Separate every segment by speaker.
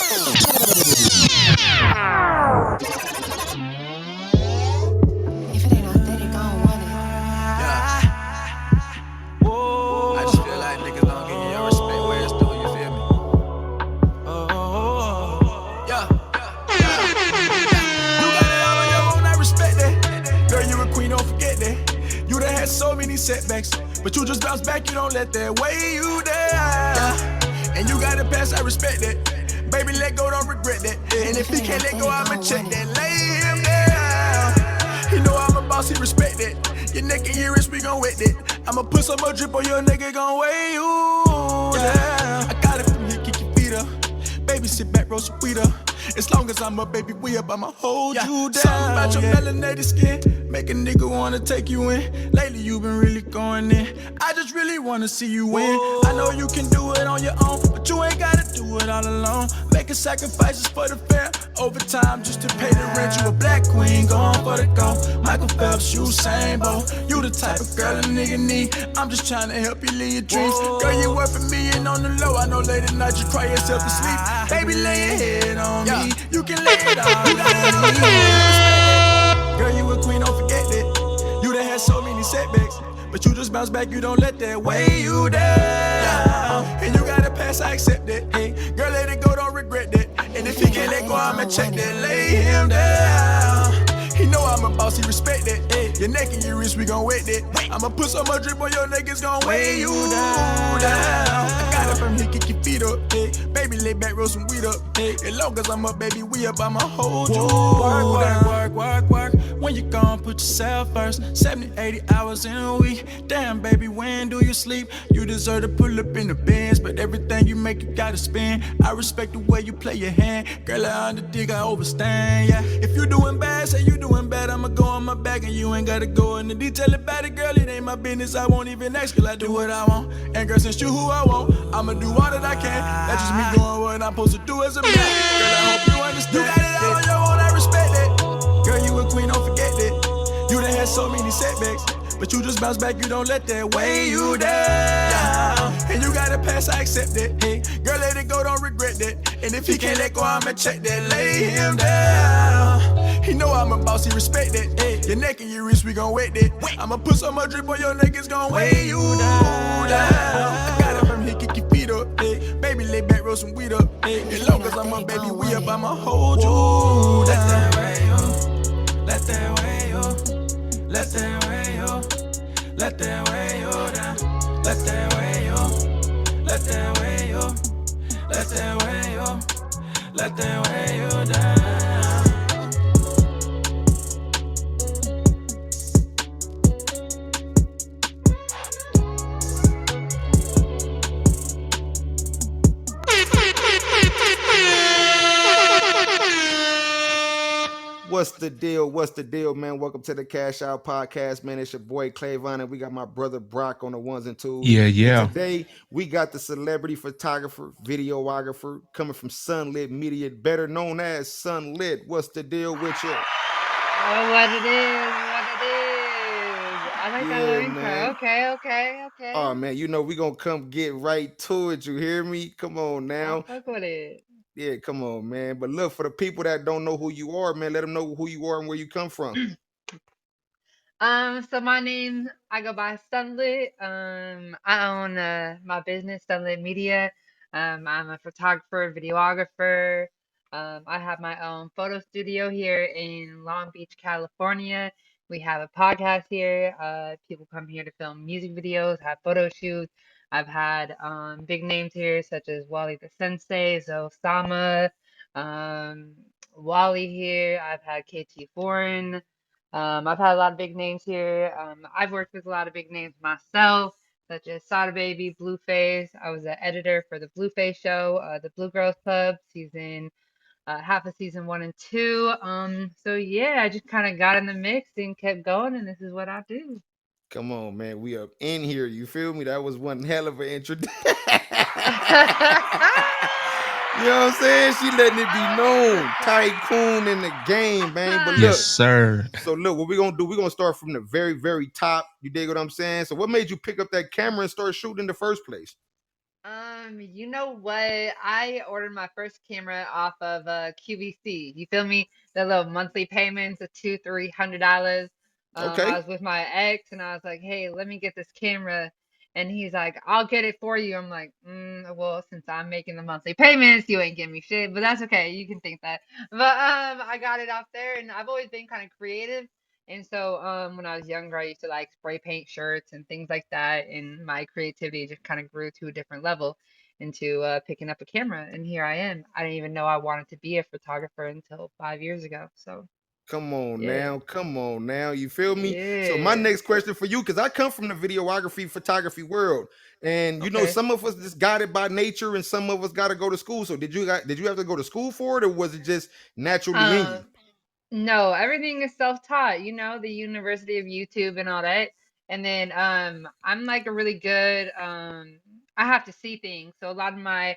Speaker 1: If it ain't authentic, I don't want it.
Speaker 2: I just feel like niggas don't give you your respect where it's due, you feel me? Yeah. You got it all on your own, I respect that. Girl, you a queen, don't forget that. You done had so many setbacks, but you just bounce back, you don't let that weigh you down. And you got a past, I respect that. Baby, let go, don't regret that. And if he can't let go, I'ma check that. Lay him down. He know I'm a boss, he respect that. Your neck and your wrist, we gon' wet that. I'ma put some more drip on your nigga, gon' weigh you down. I got it from here, kick your feet up. Baby, sit back, roll some weed up. As long as I'm up, baby, we up, I'ma hold you down. Something about your melanated skin, make a nigga wanna take you in. Lately, you been really going in. I just really wanna see you win. I know you can do it on your own, but you ain't gotta do it all alone. Making sacrifices for the fair, overtime just to pay the rent. You a black queen, going for the gold. Michael Phelps, you same boat. You the type of girl a nigga need. I'm just trying to help you live your dreams. Girl, you worth a million on the low. I know late at night you cry yourself to sleep. Baby, lay your head on me. You can lay it all on me. Girl, you a queen, don't forget that. You done had so many setbacks, but you just bounce back, you don't let that weigh you down. And you got a pass, I accept that. Hey, girl, let it go, don't regret that. And if he can't let go, I'ma check that. Lay him down. He know I'm a boss, he respect that. Hey, your neck and your wrist, we gon' wet that. I'ma put some more drip on your neck, it's gon' weigh you down. I got it from here, kick your feet up. Hey, baby, lay back, roll some weed up. Hey, as long as I'm up, baby, we up, I'ma hold you. Work. When you gon' put yourself first, 70, 80 hours in a week. Damn, baby, when do you sleep? You deserve to pull up in the Benz, but everything you make, you gotta spend. I respect the way you play your hand. Girl, I underdig, I overstand, yeah. If you doing bad, say you doing bad, I'ma go on my back and you ain't gotta go into detail about it, girl. It ain't my business, I won't even ask, girl, I do what I want. And girl, since you who I want, I'ma do all that I can. That's just me doing what I'm supposed to do as a man. Girl, I hope you understand. You got it all on your own, I respect that. Girl, you a queen, don't forget that. You done had so many setbacks, but you just bounce back, you don't let that weigh you down. And you got a pass, I accept that. Hey, girl, let it go, don't regret that. And if he can't let go, I'ma check that. Lay him down. He know I'm a boss, he respect that. Hey, your neck and your wrist, we gon' wet that. I'ma put some more drip on your neck, it's gon' weigh you down. I got it from here, kick your feet up. Hey, baby, lay back, roll some weed up. Hey, as long as I'm up, baby, we up, I'ma hold you. Let that weigh you. Let that weigh you. Let that weigh you. Let that weigh you down. Let that weigh you. Let that weigh you. Let that weigh you. Let that weigh you down.
Speaker 3: What's the deal? What's the deal, man? Welcome to the Cash Out Podcast, man. It's your boy Clavon, and we got my brother Brock on the ones and twos.
Speaker 4: Yeah.
Speaker 3: And today we got the celebrity photographer, videographer coming from SunLit Media, better known as SunLit. What's the deal with you?
Speaker 5: Oh, what it is. I like that little intro. Okay.
Speaker 3: Oh man, you know we gonna come get right to it. You hear me? Come on now.
Speaker 5: I'll fuck with it.
Speaker 3: Yeah, come on, man. But look, for the people that don't know who you are, man, let them know who you are and where you come from.
Speaker 5: So my name, I go by SunLit. I own my business, SunLit Media. I'm a photographer, videographer. I have my own photo studio here in Long Beach, California. We have a podcast here. People come here to film music videos, have photo shoots. I've had big names here such as Wally the Sensei, Osama, um, Wally here. I've had KT Foreign. I've had a lot of big names here. I've worked with a lot of big names myself, such as Sada Baby, Blueface. I was the editor for the Blueface show, the Blue Girls Club, half of season 1 and 2. So yeah, I just kind of got in the mix and kept going, and this is what I do.
Speaker 3: Come on, man. We up in here. You feel me? That was one hell of an introduction. You know what I'm saying? She letting it be known. Tycoon in the game, man. But look,
Speaker 4: Yes, sir.
Speaker 3: so look, what we gonna do? We're gonna start from the very, very top. You dig what I'm saying? So what made you pick up that camera and start shooting in the first place?
Speaker 5: You know what? I ordered my first camera off of QVC. You feel me? The little monthly payments of $200-300. I
Speaker 3: Okay.
Speaker 5: was with my ex and I was like, "Hey, let me get this camera," and he's like, "I'll get it for you." I'm like, "Well, since I'm making the monthly payments, you ain't giving me shit, but that's okay. You can think that." But I got it off there, and I've always been kind of creative. And so, when I was younger, I used to like spray paint shirts and things like that, and my creativity just kind of grew to a different level into picking up a camera. And here I am. I didn't even know I wanted to be a photographer until 5 years ago. So,
Speaker 3: Come on
Speaker 5: yeah,
Speaker 3: now, come on now. You feel me? So my
Speaker 5: yeah,
Speaker 3: next question for you, because I come from the videography, photography world, and you know
Speaker 5: okay.
Speaker 3: some of us just got it by nature, and some of us got to go to school. So did you have to go to school for it, or was it just naturally in you?
Speaker 5: Um, No, everything is self-taught, the University of YouTube and all that. And then I'm like a really good I have to see things. So a lot of my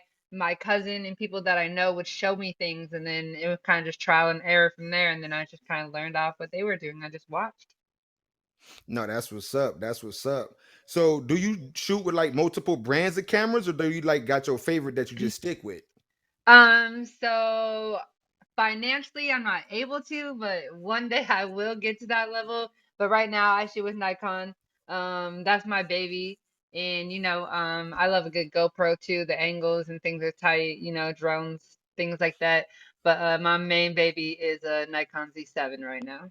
Speaker 5: cousin and people that I know would show me things and then it was kind of just trial and error from there and then I just kind of learned off what they were doing. I just watched.
Speaker 3: No, that's what's up. That's what's up. So do you shoot with like multiple brands of cameras, or do you like got your favorite that you just stick with?
Speaker 5: So financially, I'm not able to, but one day I will get to that level. But right now, I shoot with Nikon. That's my baby, and I love a good GoPro too. The angles and things are tight. Drones, things like that. But my main baby is a Nikon Z7 right now.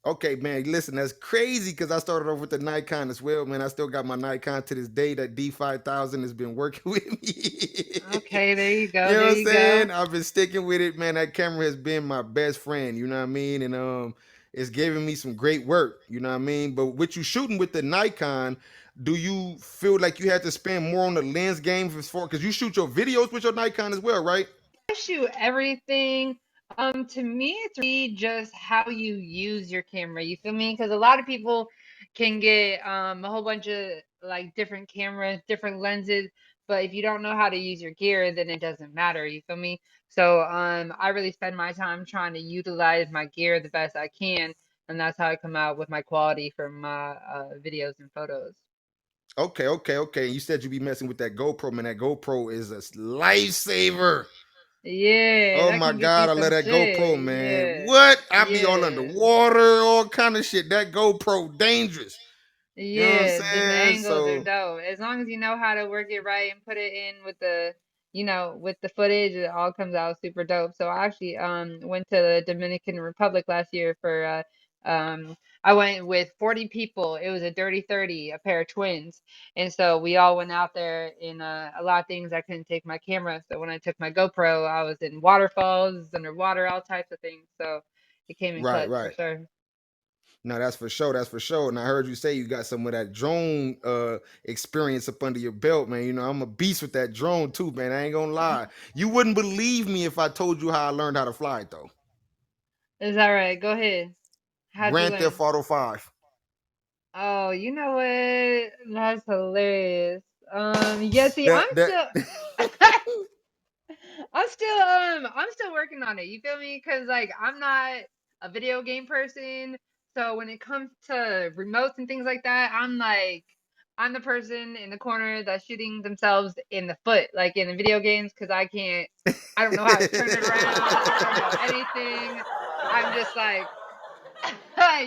Speaker 3: Okay, man. Listen, that's crazy because I started off with the Nikon as well, man. I still got my Nikon to this day. That D5000 has been working with me.
Speaker 5: Okay, there you
Speaker 3: You
Speaker 5: go.
Speaker 3: know
Speaker 5: There
Speaker 3: what I'm
Speaker 5: you go.
Speaker 3: saying? I've been sticking with it, man. That camera has been my best friend. You know what I mean? And it's giving me some great work. You know what I mean? But with you shooting with the Nikon, do you feel like you had to spend more on the lens game as far because you shoot your videos with your Nikon as well, right?
Speaker 5: I shoot everything. To me, it's really just how you use your camera. You feel me? Because a lot of people can get a whole bunch of like different cameras, different lenses, but if you don't know how to use your gear, then it doesn't matter. You feel me? So I really spend my time trying to utilize my gear the best I can, and that's how I come out with my quality for my videos and photos.
Speaker 3: Okay, okay, okay. You said you be messing with that GoPro, man. That GoPro is a lifesaver.
Speaker 5: Yeah,
Speaker 3: Oh
Speaker 5: that
Speaker 3: my
Speaker 5: can get you
Speaker 3: god, I
Speaker 5: some
Speaker 3: love that GoPro,
Speaker 5: shit.
Speaker 3: man.
Speaker 5: Yeah,
Speaker 3: What? I be all
Speaker 5: yeah.
Speaker 3: underwater, all kind of shit. That GoPro dangerous. You know what I'm
Speaker 5: Yeah, the
Speaker 3: saying?
Speaker 5: angles are
Speaker 3: So
Speaker 5: dope. As long as you know how to work it right and put it in with the footage, it all comes out super dope. So I actually went to the Dominican Republic last year for I went with 40 people. It was a dirty 30, a pair of twins. And so we all went out there in a lot of things I couldn't take my camera. So when I took my GoPro, I was in waterfalls, underwater, all types of things. So it came in
Speaker 3: right,
Speaker 5: clutch for
Speaker 3: right.
Speaker 5: sure.
Speaker 3: No, that's for sure. That's for sure. And I heard you say you got some of that drone experience up under your belt, man. You know, I'm a beast with that drone too, man. I ain't gonna lie. You wouldn't believe me if I told you how I learned how to fly it though.
Speaker 5: Is that right? Go ahead. How'd you
Speaker 3: Grand
Speaker 5: learn?
Speaker 3: Theft Auto 5.
Speaker 5: Oh, you know what? That's hilarious. Yeah, see, I'm
Speaker 3: That
Speaker 5: still I'm still working on it. You feel me? Because like I'm not a video game person. So when it comes to remotes and things like that, I'm the person in the corner that's shooting themselves in the foot, like in the video games, because I don't know how to turn it around. I don't know anything. I'm just like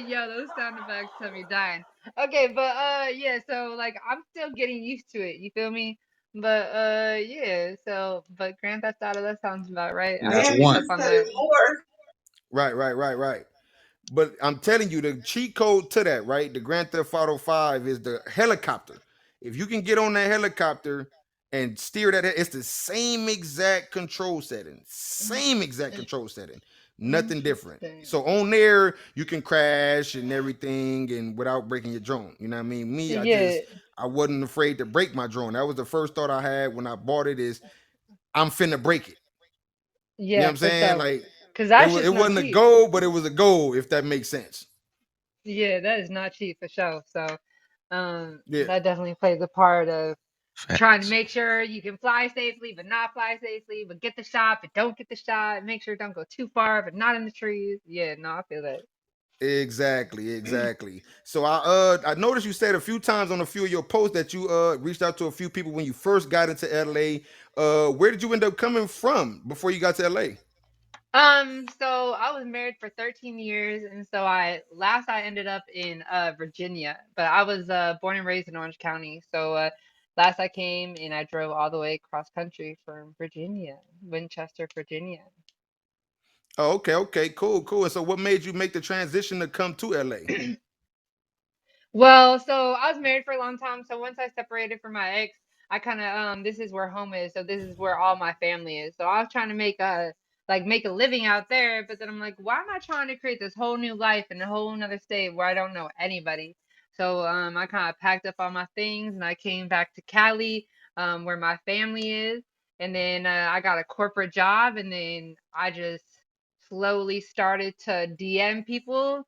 Speaker 5: Yo, those sound effects have me dying. Okay, but yeah, so like I'm still getting used to it, you feel me? But yeah, so but Grand Theft Auto, that sounds about right.
Speaker 4: And
Speaker 5: I
Speaker 4: that's
Speaker 5: gotta catch
Speaker 4: one.
Speaker 5: up on that.
Speaker 3: right, right, right, right. But I'm telling you, the cheat code to that, right? The Grand Theft Auto 5 is the helicopter. If you can get on that helicopter and steer that, it's the same exact control setting.
Speaker 5: Mm,
Speaker 3: Same exact
Speaker 5: in-
Speaker 3: control setting. Nothing different.
Speaker 5: Interesting.
Speaker 3: So on there, you can crash and everything and without breaking your drone. You know what I mean? Me,
Speaker 5: Yeah,
Speaker 3: I wasn't afraid to break my drone. That was the first thought I had when I bought it is I'm finna break it. You know what
Speaker 5: yeah,
Speaker 3: I'm
Speaker 5: for
Speaker 3: saying?
Speaker 5: sure.
Speaker 3: Like
Speaker 5: Cause that shit's
Speaker 3: it
Speaker 5: not
Speaker 3: wasn't a
Speaker 5: cheap.
Speaker 3: goal, but it was a goal, if that makes sense.
Speaker 5: Yeah, that is not cheap for sure. So,
Speaker 3: Yeah.
Speaker 5: that definitely plays a part of trying to
Speaker 4: Facts.
Speaker 5: make sure you can fly safely, but not fly safely, but get the shot, but don't get the shot. Make sure it don't go too far, but not in the trees. Yeah, no, I feel that.
Speaker 3: Exactly, exactly. So I noticed you said a few times on a few of your posts that you reached out to a few people when you first got into LA. Where did you end up coming from before you got to LA?
Speaker 5: So I was married for 13 years, and so I ended up in Virginia, but I was born and raised in Orange County. So last I came and I drove all the way across country from Virginia, Winchester, Virginia.
Speaker 3: Oh, okay, okay, cool, cool. And so what made you make the transition to come to LA?
Speaker 5: Well, so I was married for a long time. So once I separated from my ex, I kind of this is where home is. So this is where all my family is. So I was trying to make a living out there, but then I'm like, why am I trying to create this whole new life in a whole another state where I don't know anybody? So I kind of packed up all my things and I came back to Cali, where my family is, and then I got a corporate job, and then I just slowly started to DM people,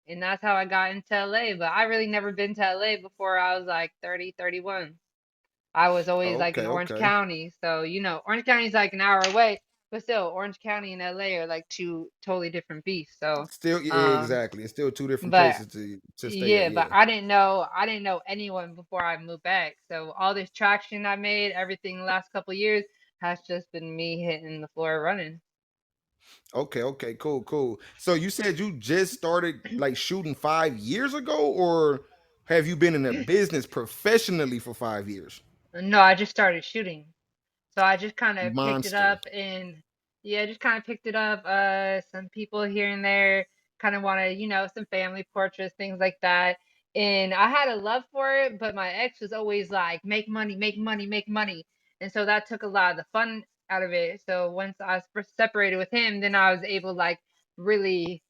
Speaker 5: and that's how I got into LA. But I really never been to LA before I was like 30, 31. I was always like
Speaker 3: Okay,
Speaker 5: in Orange
Speaker 3: okay.
Speaker 5: County. So, Orange County's like an hour away, but still, Orange County and LA are like two totally different beasts. So,
Speaker 3: Still, yeah,
Speaker 5: um,
Speaker 3: exactly. It's still two different
Speaker 5: but
Speaker 3: places to stay at.
Speaker 5: yeah, but
Speaker 3: Yeah.
Speaker 5: I didn't know anyone before I moved back. So all this traction I made, everything the last couple years has just been me hitting the floor running.
Speaker 3: Okay, okay, cool, cool. So you said you just started like shooting 5 years ago, or have you been in a business professionally for 5 years?
Speaker 5: No, I just started shooting. So I just kind of picked it
Speaker 3: Monster.
Speaker 5: up, and yeah, just kind of picked it up. Some people here and there kind of wanted, some family portraits, things like that. And I had a love for it, but my ex was always like, make money, make money, make money. And so that took a lot of the fun out of it. So once I was separated with him, then I was able to like really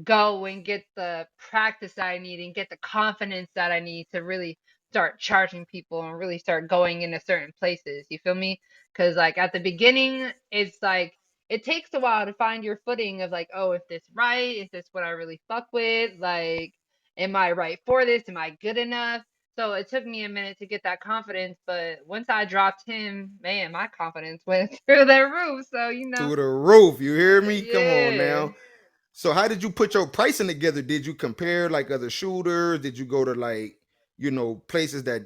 Speaker 5: go and get the practice that I need and get the confidence that I need to really start charging people and really start going into certain places. You feel me? Because like at the beginning, it's like it takes a while to find your footing of like, oh, if this right, is this what I really fuck with? Like, am I right for this? Am I good enough? So it took me a minute to get that confidence, but once I dropped him, man, my confidence went through the roof. So,
Speaker 3: Through the roof. You hear me? Come on
Speaker 5: yeah.
Speaker 3: now. So how did you put your pricing together? Did you compare like other shooters? Did you go to like places that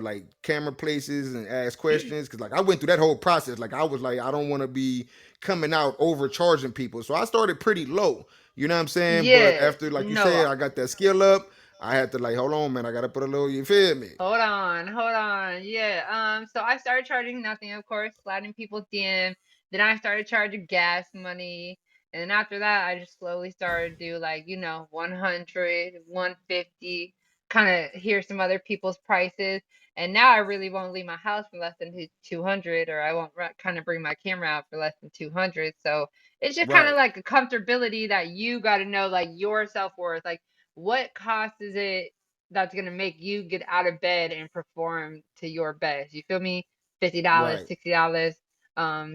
Speaker 3: like camera places and ask questions? Because like I went through that whole process. Like I was like I don't want to be coming out overcharging people, so I started pretty low. You know what I'm saying? But
Speaker 5: Yeah,
Speaker 3: after like you said,
Speaker 5: no.
Speaker 3: I got that skill up. I had to like hold on, man. I got to put a little. You feel me?
Speaker 5: Hold on, hold on. Yeah. So I started charging nothing, of course, sliding people's DM. Then I started charging gas money. And then after that, I just slowly started to do like, 100, 150, kind of hear some other people's prices. And now I really won't leave my house for less than 200, or I won't kind of bring my camera out for less than 200. So it's just kind of
Speaker 3: Right,
Speaker 5: like a comfortability that you got to know, like your self-worth. Like, what cost is it that's gonna make you get out of bed and perform to your best? You feel me? $50,
Speaker 3: right.
Speaker 5: $60.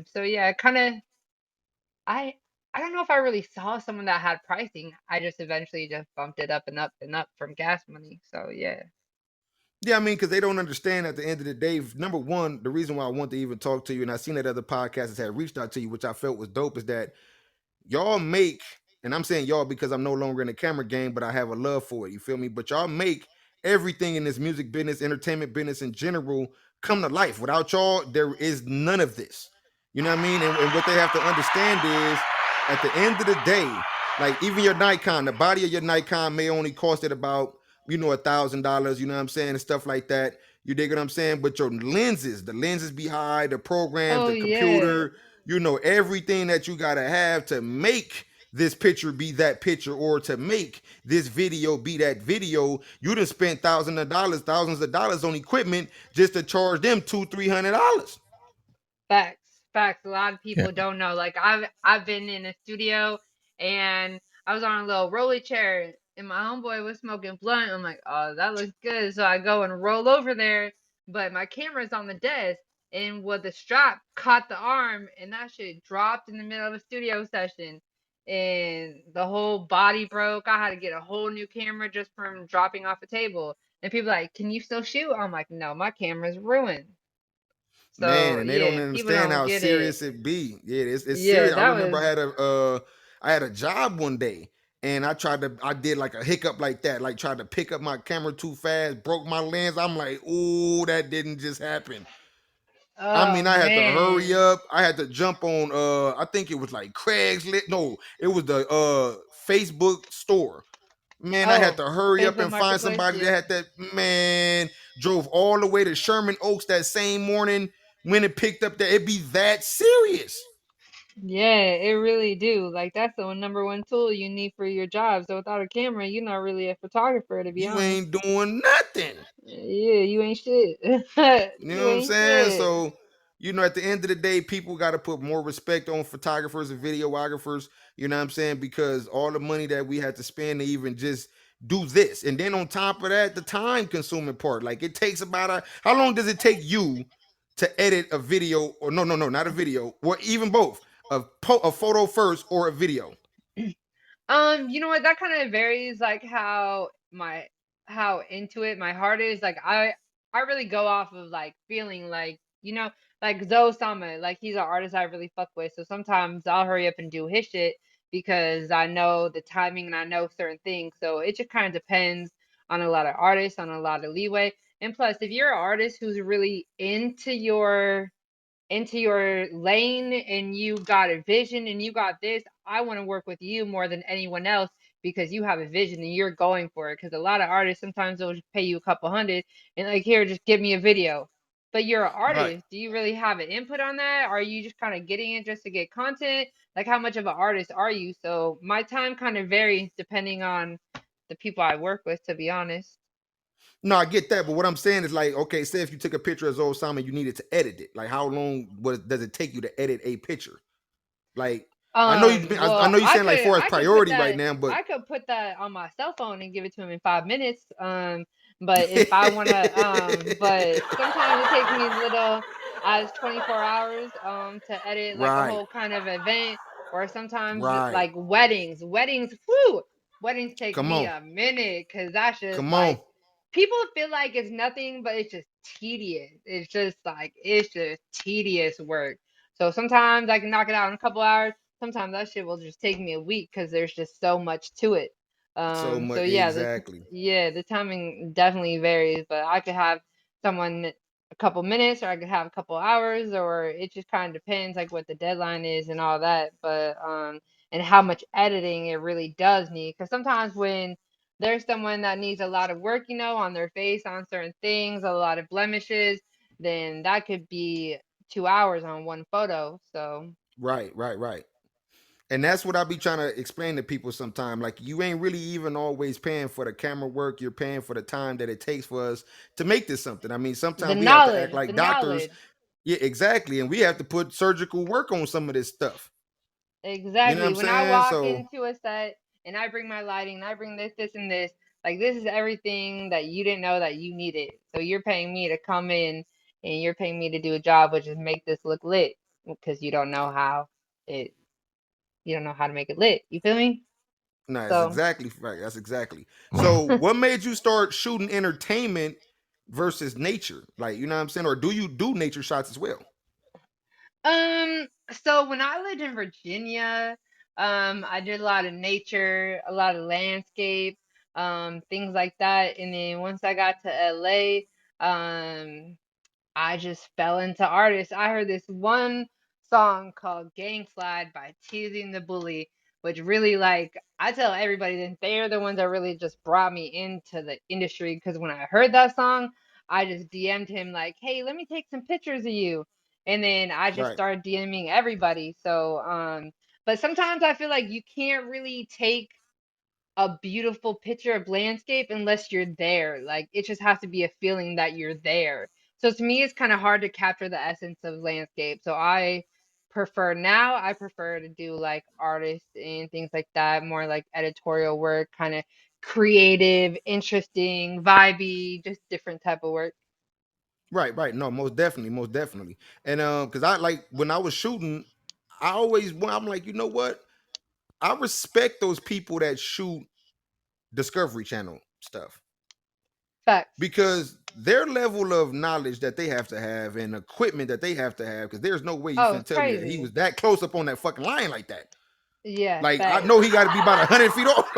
Speaker 5: So yeah, kind of. I I don't know if I really saw someone that had pricing. I just eventually just bumped it up and up and up from gas money. So yeah.
Speaker 3: Yeah, I mean, because they don't understand at the end of the day. Number one, the reason why I want to even talk to you, and I seen that other podcasters had reached out to you, which I felt was dope, is that y'all make, and I'm saying y'all because I'm no longer in the camera game, but I have a love for it. You feel me? But y'all make everything in this music business, entertainment business in general come to life. Without y'all, there is none of this. You know what I mean? And what they have to understand is at the end of the day, like even your Nikon, the body of your Nikon may only cost it about, $1,000, you know what I'm saying, and stuff like that. You dig what I'm saying? But your lenses, the lenses behind, the programs,
Speaker 5: Oh
Speaker 3: the
Speaker 5: yeah.
Speaker 3: computer, everything that you gotta have to make this picture be that picture or to make this video be that video. You done spent thousands of dollars on equipment just to charge them $200-300.
Speaker 5: Facts, facts. A lot of people don't know. Like I've been in a studio and I was on a little rolly chair and my homeboy was smoking blunt. I'm like, oh, that looks good. So I go and roll over there, but my camera's on the desk, and with the strap caught the arm and that shit dropped in the middle of a studio session. And the whole body broke. I had to get a whole new camera just from dropping off a table. And people like, can you still shoot? I'm like, no, my camera's ruined.
Speaker 3: Man,
Speaker 5: So
Speaker 3: and they don't
Speaker 5: yeah, people
Speaker 3: understand
Speaker 5: don't
Speaker 3: how
Speaker 5: get it.
Speaker 3: serious it be. Yeah, it's
Speaker 5: Yeah,
Speaker 3: serious. I
Speaker 5: that
Speaker 3: remember
Speaker 5: was
Speaker 3: I had a job one day, and I did like a hiccup like that, like tried to pick up my camera too fast, broke my lens. I'm like, oh, that didn't just happen. I
Speaker 5: Oh
Speaker 3: mean, I had to hurry
Speaker 5: man.
Speaker 3: up. I had to jump on I think it was like Craigslist. No, it was the Facebook store. Man, I had
Speaker 5: Oh,
Speaker 3: to hurry up
Speaker 5: Facebook
Speaker 3: and find
Speaker 5: Marketplace.
Speaker 3: somebody that
Speaker 5: Yeah.
Speaker 3: had that. Man, drove all the way to Sherman Oaks that same morning when it picked up that it be that serious.
Speaker 5: Yeah, it really do. Like that's the number one tool you need for your job. So without a camera, you're not really a photographer, to be
Speaker 3: You
Speaker 5: honest.
Speaker 3: ain't doing nothing.
Speaker 5: Yeah, you ain't shit.
Speaker 3: You know
Speaker 5: You
Speaker 3: what I'm
Speaker 5: ain't
Speaker 3: saying?
Speaker 5: shit.
Speaker 3: So, at the end of the day, people got to put more respect on photographers and videographers. You know what I'm saying? Because all the money that we had to spend to even just do this, and then on top of that, the time consuming part. Like it takes about how long does it take you to edit a video? Or no, not a video, or even both a photo first or a video.
Speaker 5: You know what? That kind of varies, like how into it my heart is. Like I really go off of like feeling like like Zoe Sama, like he's an artist I really fuck with. So sometimes I'll hurry up and do his shit because I know the timing and I know certain things. So it just kind of depends on a lot of artists, on a lot of leeway. And plus, if you're an artist who's really into your lane and you got a vision and you got this, I want to work with you more than anyone else because you have a vision and you're going for it. Because a lot of artists sometimes they'll just pay you a couple hundred and like, here, just give me a video. But you're an
Speaker 3: Right.
Speaker 5: artist. Do you really have an input on that? Are you just kind of getting it just to get content? Like, how much of an artist are you? So my time kind of varies depending on the people I work with, to be honest.
Speaker 3: No, I get that, but what I'm saying is like, okay, say if you took a picture of Zoe Simon, you needed to edit it. Like, how long does it take you to edit a picture? Like, I
Speaker 5: Well,
Speaker 3: know you saying like for as priority right now, but
Speaker 5: I could put that on my cell phone and give it to him in 5 minutes. But if I wanna, but sometimes it takes me little as 24 hours, to edit like a
Speaker 3: right,
Speaker 5: whole kind of event, or sometimes
Speaker 3: right,
Speaker 5: like weddings, whoo, weddings take
Speaker 3: come
Speaker 5: me
Speaker 3: on,
Speaker 5: a minute because that's just
Speaker 3: come on.
Speaker 5: like people feel like it's nothing, but it's just tedious. It's just tedious work. So sometimes I can knock it out in a couple hours. Sometimes that shit will just take me a week because there's just so much to it.
Speaker 3: So
Speaker 5: So
Speaker 3: much
Speaker 5: yeah,
Speaker 3: exactly.
Speaker 5: the timing definitely varies, but I could have someone a couple minutes, or I could have a couple hours, or it just kind of depends like what the deadline is and all that. But and how much editing it really does need, because sometimes when there's someone that needs a lot of work, on their face, on certain things, a lot of blemishes, then that could be 2 hours on one photo. So
Speaker 3: Right, right, right. And that's what I be trying to explain to people sometime. Like you ain't really even always paying for the camera work. You're paying for the time that it takes for us to make this something. I mean,
Speaker 5: the
Speaker 3: sometimes we have to act
Speaker 5: knowledge, the
Speaker 3: like doctors.
Speaker 5: knowledge.
Speaker 3: Yeah, exactly. And we have to put surgical work on some of this stuff. You know what
Speaker 5: Exactly.
Speaker 3: I'm
Speaker 5: When I
Speaker 3: saying?
Speaker 5: walk
Speaker 3: So
Speaker 5: into a set and I bring my lighting and I bring this, and this, like this is everything that you didn't know that you needed. So you're paying me to come in and you're paying me to do a job, which is make this look lit because it, you don't know how to make it lit. You feel me?
Speaker 3: no, that's
Speaker 5: So,
Speaker 3: exactly right. That's exactly. So what made you start shooting entertainment versus nature? Like, you know what I'm saying? Or do you do nature shots as well?
Speaker 5: um, so when I lived in Virginia, I did a lot of nature, a lot of landscape, things like that. And then once I got to LA, I just fell into artists. I heard this one song called Gang Slide by Teasing the Bully, which really like I tell everybody that they're the ones that really just brought me into the industry because when I heard that song, I just DM'd him like, "Hey, let me take some pictures of you." And then I just
Speaker 3: Right.
Speaker 5: started DMing everybody. So but sometimes I feel like you can't really take a beautiful picture of landscape unless you're there. Like it just has to be a feeling that you're there. So to me, it's kind of hard to capture the essence of landscape. So I prefer to do like artists and things like that, more like editorial work, kind of creative, interesting, vibey, just different type of work.
Speaker 3: Right, right. No, most definitely, most definitely. And because I like when I was shooting, I'm like, you know what? I respect those people that shoot Discovery Channel stuff
Speaker 5: Facts.
Speaker 3: because their level of knowledge that they have to have and equipment that they have to have, because there's no way you
Speaker 5: Oh,
Speaker 3: finna
Speaker 5: it's
Speaker 3: tell me that he
Speaker 5: crazy.
Speaker 3: was that close up on that fucking line like that.
Speaker 5: Yeah,
Speaker 3: Like I
Speaker 5: facts.
Speaker 3: know he got to be about 100 feet off.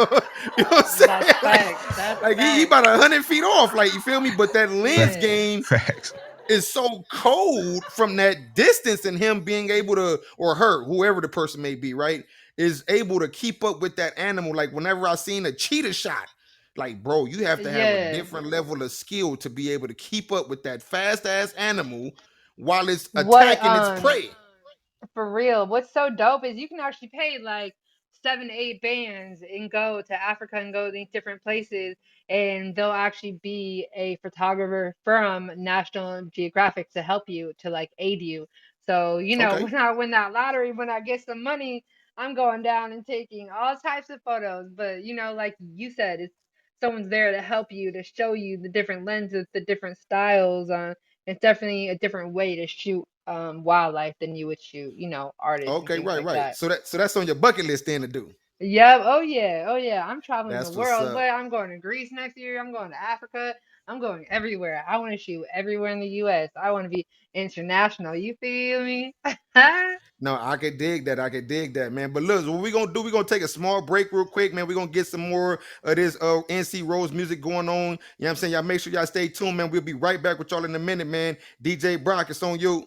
Speaker 3: You know what I'm
Speaker 5: That's
Speaker 3: saying?
Speaker 5: facts. That's
Speaker 3: Like he
Speaker 5: facts.
Speaker 3: about 100 feet off. Like you feel me? But that lens
Speaker 5: Yeah.
Speaker 3: game
Speaker 4: Facts.
Speaker 3: is so cold from that distance, and him being able to, or her, whoever the person may be, right, is able to keep up with that animal. Like whenever I seen a cheetah shot, like bro, you have to have a
Speaker 5: Yeah.
Speaker 3: different level of skill to be able to keep up with that fast ass animal while it's
Speaker 5: What
Speaker 3: attacking its prey.
Speaker 5: For real. What's so dope is you can actually pay like 7 to 8 bands and go to Africa and go to these different places, and they'll actually be a photographer from National Geographic to help you to like aid you. So,
Speaker 3: Okay.
Speaker 5: when I win that lottery, when I get some money, I'm going down and taking all types of photos. But like you said, it's someone's there to help you, to show you the different lenses, the different styles. It's definitely a different way to shoot wildlife than you would shoot, artists and
Speaker 3: Okay,
Speaker 5: things
Speaker 3: right,
Speaker 5: like
Speaker 3: right.
Speaker 5: that.
Speaker 3: So that's on your bucket list then to do.
Speaker 5: Yep. Oh yeah. Oh yeah. I'm traveling the
Speaker 3: That's what's
Speaker 5: world,
Speaker 3: up.
Speaker 5: but I'm going to Greece next year. I'm going to Africa. I'm going everywhere. I want to shoot everywhere in the US. I want to be international. You feel me?
Speaker 3: No, I could dig that. I could dig that, man. But look, what we gonna do? We gonna take a small break real quick, man. We gonna get some more of this NC Rose music going on. You know what I'm saying? Y'all make sure y'all stay tuned, man. We'll be right back with y'all in a minute, man. DJ Brock, it's on you.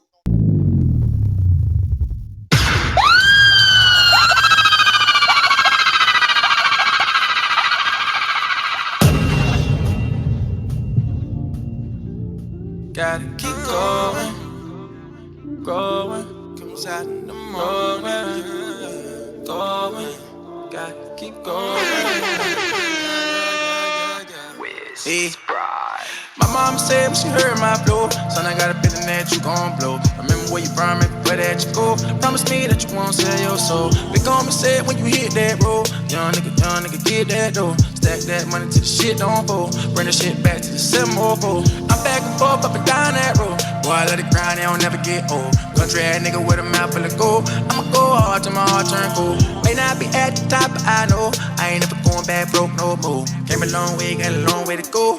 Speaker 2: Gotta keep going, growing. Comes out in the morning, going. Gotta keep going. Hey. My mama said when she heard my flow, son, I got a feeling that you gon' blow. Remember where you from, where that you go. Promise me that you won't sell your soul. Big on me said when you hit that road, young nigga, get that dough. Stack that money till the shit don't fold. Bring the shit back to the 704. I'm back and forth, up and down that road. Boy, I let it grind, they don't never get old. Country ass nigga with a mouth full of gold. I'ma go hard till my heart turn cold. May not be at the top, but I know I ain't never going back broke no more. Came a long way, got a long way to go.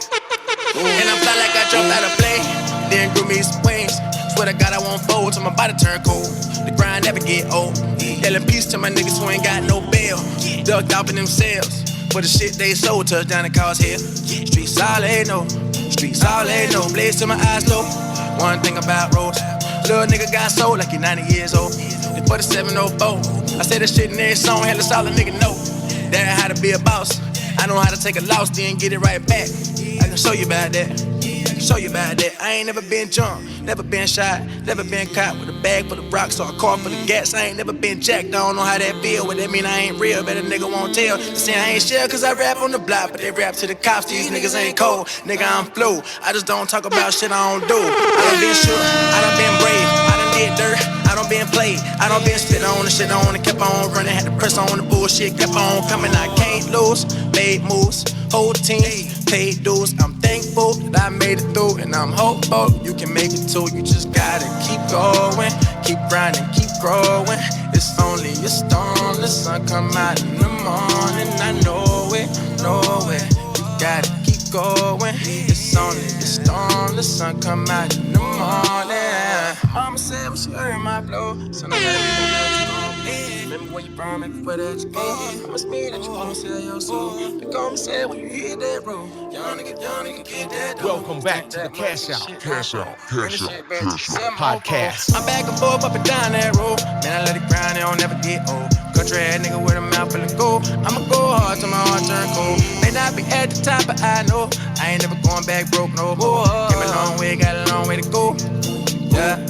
Speaker 2: And I'm fly like I jumped out of plane. Then grew me some wings. Swear to God I won't fold till my body turn cold. The grind never get old. Yelling peace to my niggas who ain't got no bail. Ducked off in themselves for the shit they sold. Touchdown and cause hell. Streets solid, no. Streets solid, no. Blaze to my eyes low. One thing about roads. Little nigga got sold like he 90 years old. The 4704. I said this shit in every song. Hell, that's all a nigga know. That how to be a boss. I know how to take a loss, then get it right back. I can show you about that. I can show you about that. I ain't never been jumped, never been shot, never been caught with a bag full of rocks or a car full of gas. I ain't never been jacked. I don't know how that feel. What that mean? I ain't real. Bet a nigga won't tell. They say I ain't shell cause I rap on the block, but they rap to the cops. These niggas ain't cold. Nigga, I'm flu. I just don't talk about shit I don't do. I done been shook. I done been brave. I done did dirt. I done been played. I done been spit on the shit on and kept on running. Had to press on the bullshit. Kept on coming. I can't lose. Made moves. Whole team. Paid dues. I'm thankful that I made it through. And I'm hopeful you can make it too. You just gotta keep going. Keep grinding. Keep growing. It's only a storm. The sun come out in the morning. I know it. Know it. You gotta keep going. It's only a storm. The sun come out in the morning. Mama said when she heard my flow, son, I gotta be the remember where you from, maybe where that you go. Promise me that you won't sell your soul. The girl said when you hit that road, young nigga, get that dough.
Speaker 4: Welcome back to the Cash Out
Speaker 2: Podcast.
Speaker 4: podcast.
Speaker 2: I'm back and forth, up and down that road. Man, I let it grind, they don't never get old. Country ass nigga with a mouth full of gold. I'ma go hard till my heart turn cold. May not be at the top, but I know I ain't never going back broke no more. Came a long way, got a long way to go. Yeah.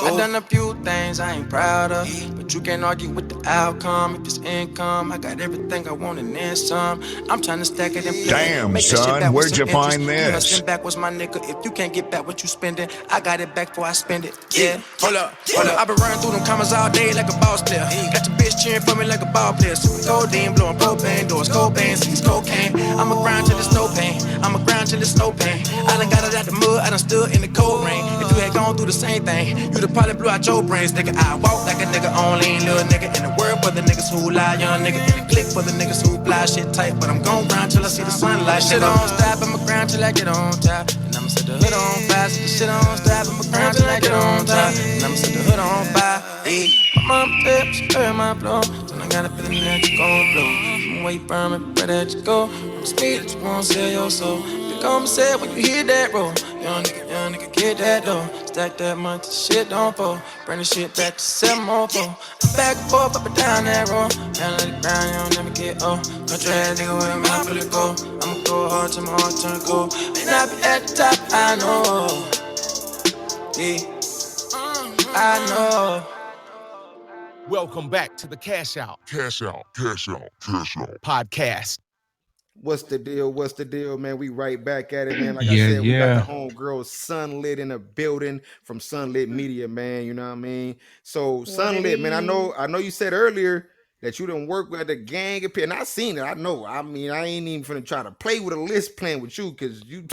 Speaker 2: I done a few things I ain't proud of, but you can't argue with the outcome. If it's income, I got everything I want and then some. I'm trying to stack it and flip it.
Speaker 4: Damn,
Speaker 2: Make that shit
Speaker 4: son,
Speaker 2: back with
Speaker 4: where'd
Speaker 2: some
Speaker 4: you find
Speaker 2: interest.
Speaker 4: this?
Speaker 2: Hustling backwards, my nigga. If you can't get back what you spending, I got it back before I spend it. Yeah, hold up. I been running through them commas all day like a boss player. Got your bitch cheering for me like a ball player. Sipping codeine, blowing propane, doors, cocaine, sees cocaine. I'ma grind till there's no pain. I'ma grind till there's no pain. I done got it out the mud, I done stood in the cold rain. If you had gone through the same thing, you'd have probably blew out your brains, nigga. I walk like a nigga, only little nigga. In the world for the niggas who lie, young nigga. In the click for the niggas who fly, shit tight. But I'm gon' grind till I see the sunlight. Shit on stop, I'ma grind till I get on top. And I'ma set the hood on fire. So the shit on stop, I'ma grind till I get on top. And I'ma set the hood on fire. My mom said she heard my flow. Then I got a feeling that you gon' blow. From where you from and where that you go. I'm speed that you won't sell your soul. You gon' say when you hear that roll. Young nigga, get that dough. Stack that money till shit don't fall. Bring the shit back to 704. I'm back and forth, up and down that road. Down to the ground, you don't never get old. Country ass nigga with a mouth full of gold. I'ma go hard till my heart turn cold. And I be at the top, I know. Yeah, I know.
Speaker 3: What's the deal? What's the deal, man? We right back at it, man. Like I
Speaker 4: Yeah,
Speaker 3: said, we got the
Speaker 4: yeah.
Speaker 3: homegirl SunLit in the building from SunLit Media, man. You know what I mean? So
Speaker 5: What it
Speaker 3: SunLit, man.
Speaker 5: is.
Speaker 3: I know you said earlier that you didn't work with the gang of people, and I seen it. I know. I mean, I ain't even finna try to play with a list playing with you because you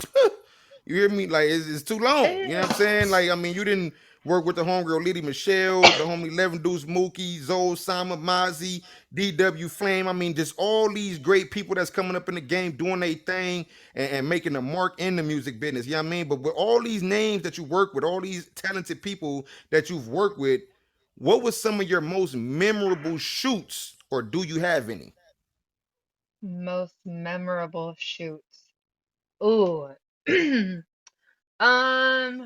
Speaker 3: you hear me? Like it's too long. You know what I'm saying? Like, I mean, you didn't work with the homegirl Lady Michelle, the homie 11 Deuce Mookie, Zoe Sama Mozzie, DW Flame. I mean, just all these great people that's coming up in the game doing their thing and making a mark in the music business. You know what I mean? But with all these names that you work with, all these talented people that you've worked with, what was some of your most memorable shoots, or do you have any?
Speaker 5: Most memorable shoots. Ooh.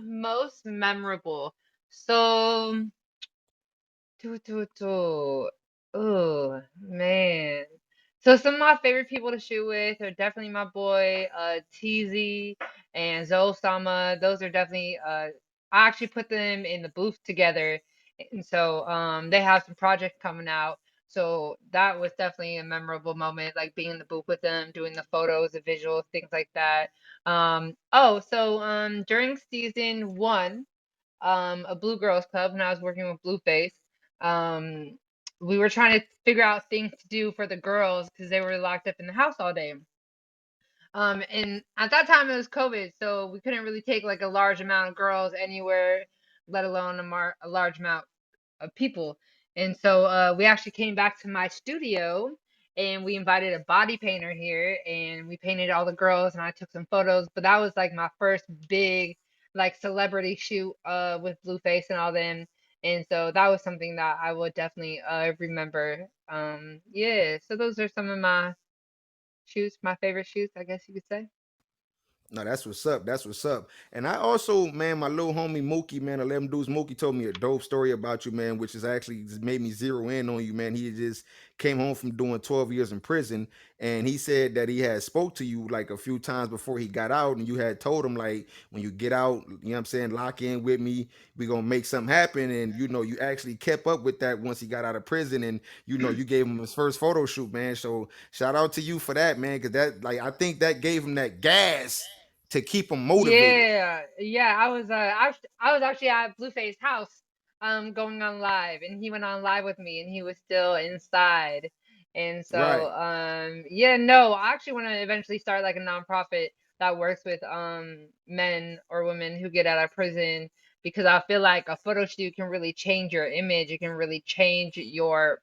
Speaker 5: Most memorable. So, oh man. So some of my favorite people to shoot with are definitely my boy TZ and Zoe Sama. Those are definitely I actually put them in the booth together, and so they have some projects coming out. So that was definitely a memorable moment, like being in the booth with them, doing the photos, the visuals, things like that. During season one, a Blue Girls Club when I was working with Blueface. Um, we were trying to figure out things to do for the girls because they were locked up in the house all day. And at that time it was COVID, so we couldn't really take like a large amount of girls anywhere, let alone a large amount of people. And so we actually came back to my studio and we invited a body painter here and we painted all the girls and I took some photos. But that was like my first big like celebrity shoot with Blueface and all them. And so that was something that I would definitely remember. Yeah, so those are some of my shoots, my favorite shoots, I guess you could say.
Speaker 3: No, that's what's up. That's what's up. And I also, man, my little homie Mookie, man, 11 dudes Mookie told me a dope story about you, man, which is actually just made me zero in on you, man. He just came home from doing 12 years in prison, and he said that he had spoke to you like a few times before he got out, and you had told him like, when you get out, you know what I'm saying, lock in with me, we gonna make something happen. And you actually kept up with that once he got out of prison, and you gave him his first photo shoot, man. So shout out to you for that, man, because that like I think that gave him that gas to keep them motivated.
Speaker 5: Yeah, yeah. I was actually at Blueface house, going on live, and he went on live with me, and he was still inside. And so,
Speaker 3: Right.
Speaker 5: yeah, no, I actually want to eventually start like a nonprofit that works with men or women who get out of prison because I feel like a photo shoot can really change your image. It can really change your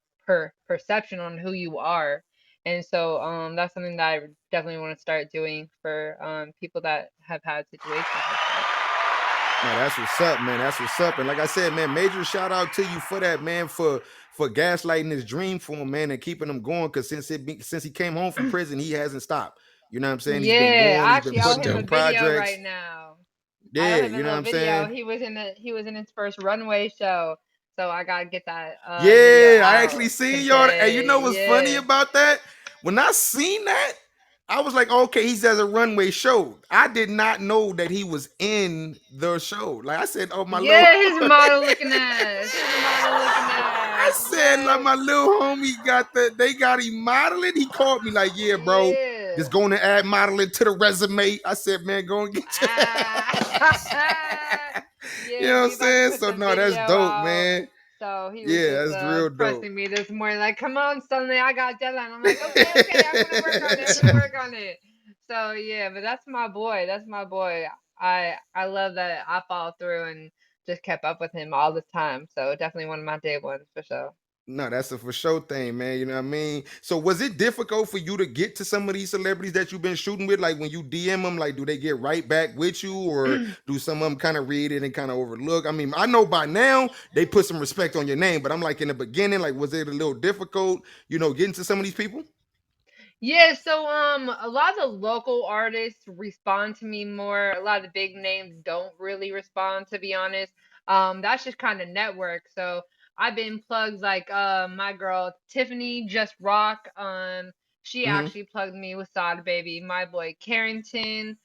Speaker 5: perception on who you are. And so that's something that I definitely want to start doing for people that have had situations like that.
Speaker 3: No, that's what's up, man. That's what's up. And like I said, man, major shout out to you for that, man, for gaslighting his dream for him, man, and keeping him going. Cause since he came home from prison, he hasn't stopped. You know what I'm saying? He's been
Speaker 5: Yeah,
Speaker 3: going.
Speaker 5: I
Speaker 3: He's been
Speaker 5: actually owe
Speaker 4: That's
Speaker 3: putting
Speaker 5: him
Speaker 3: out
Speaker 5: a
Speaker 4: dope.
Speaker 5: video
Speaker 3: projects.
Speaker 5: right now. I owe
Speaker 3: Yeah,
Speaker 5: him a
Speaker 3: you know what
Speaker 5: little
Speaker 3: I'm
Speaker 5: video.
Speaker 3: saying?
Speaker 5: He was in his first runway show, so I gotta get that video
Speaker 3: Yeah, I
Speaker 5: out
Speaker 3: actually seen y'all. And you know
Speaker 5: today.
Speaker 3: what's funny
Speaker 5: Yeah,
Speaker 3: about that? When I seen that, I was like, okay, he's at a runway show. I did not know that he was in the show. Like I said, oh my little
Speaker 5: yeah, his model looking ass, his model looking
Speaker 3: I
Speaker 5: ass.
Speaker 3: said like
Speaker 5: Yes,
Speaker 3: my little homie they got him modeling. He called me like, yeah, bro,
Speaker 5: yeah.
Speaker 3: just going to add modeling to the resume. I said, man, go and get your
Speaker 5: Ah,
Speaker 3: you
Speaker 5: yeah,
Speaker 3: know what I'm
Speaker 5: we about to
Speaker 3: saying?
Speaker 5: put
Speaker 3: So
Speaker 5: the
Speaker 3: no, that's
Speaker 5: video
Speaker 3: dope,
Speaker 5: out.
Speaker 3: man.
Speaker 5: So he was
Speaker 3: Yeah,
Speaker 5: just
Speaker 3: that's real dope.
Speaker 5: pressing me this morning, like, "Come on, Sunday, I got a deadline." I'm like, "Okay, okay, I'm gonna work on it. I'm gonna work on it." So yeah, but that's my boy. That's my boy. I love that I followed through and just kept up with him all the time. So definitely one of my day ones for sure.
Speaker 3: No, that's a for sure thing, man. You know what I mean? So was it difficult for you to get to some of these celebrities that you've been shooting with? Like when you DM them, like do they get right back with you, or do some of them kind of read it and kind of overlook? I mean, I know by now they put some respect on your name, but I'm like in the beginning, like was it a little difficult, getting to some of these people?
Speaker 5: Yeah, so a lot of the local artists respond to me more. A lot of the big names don't really respond, to be honest. That's just kind of network. So I've been plugged like my girl Tiffany Just Rock. She
Speaker 3: Hmm.
Speaker 5: actually plugged me with Sada Baby. My boy Carrington.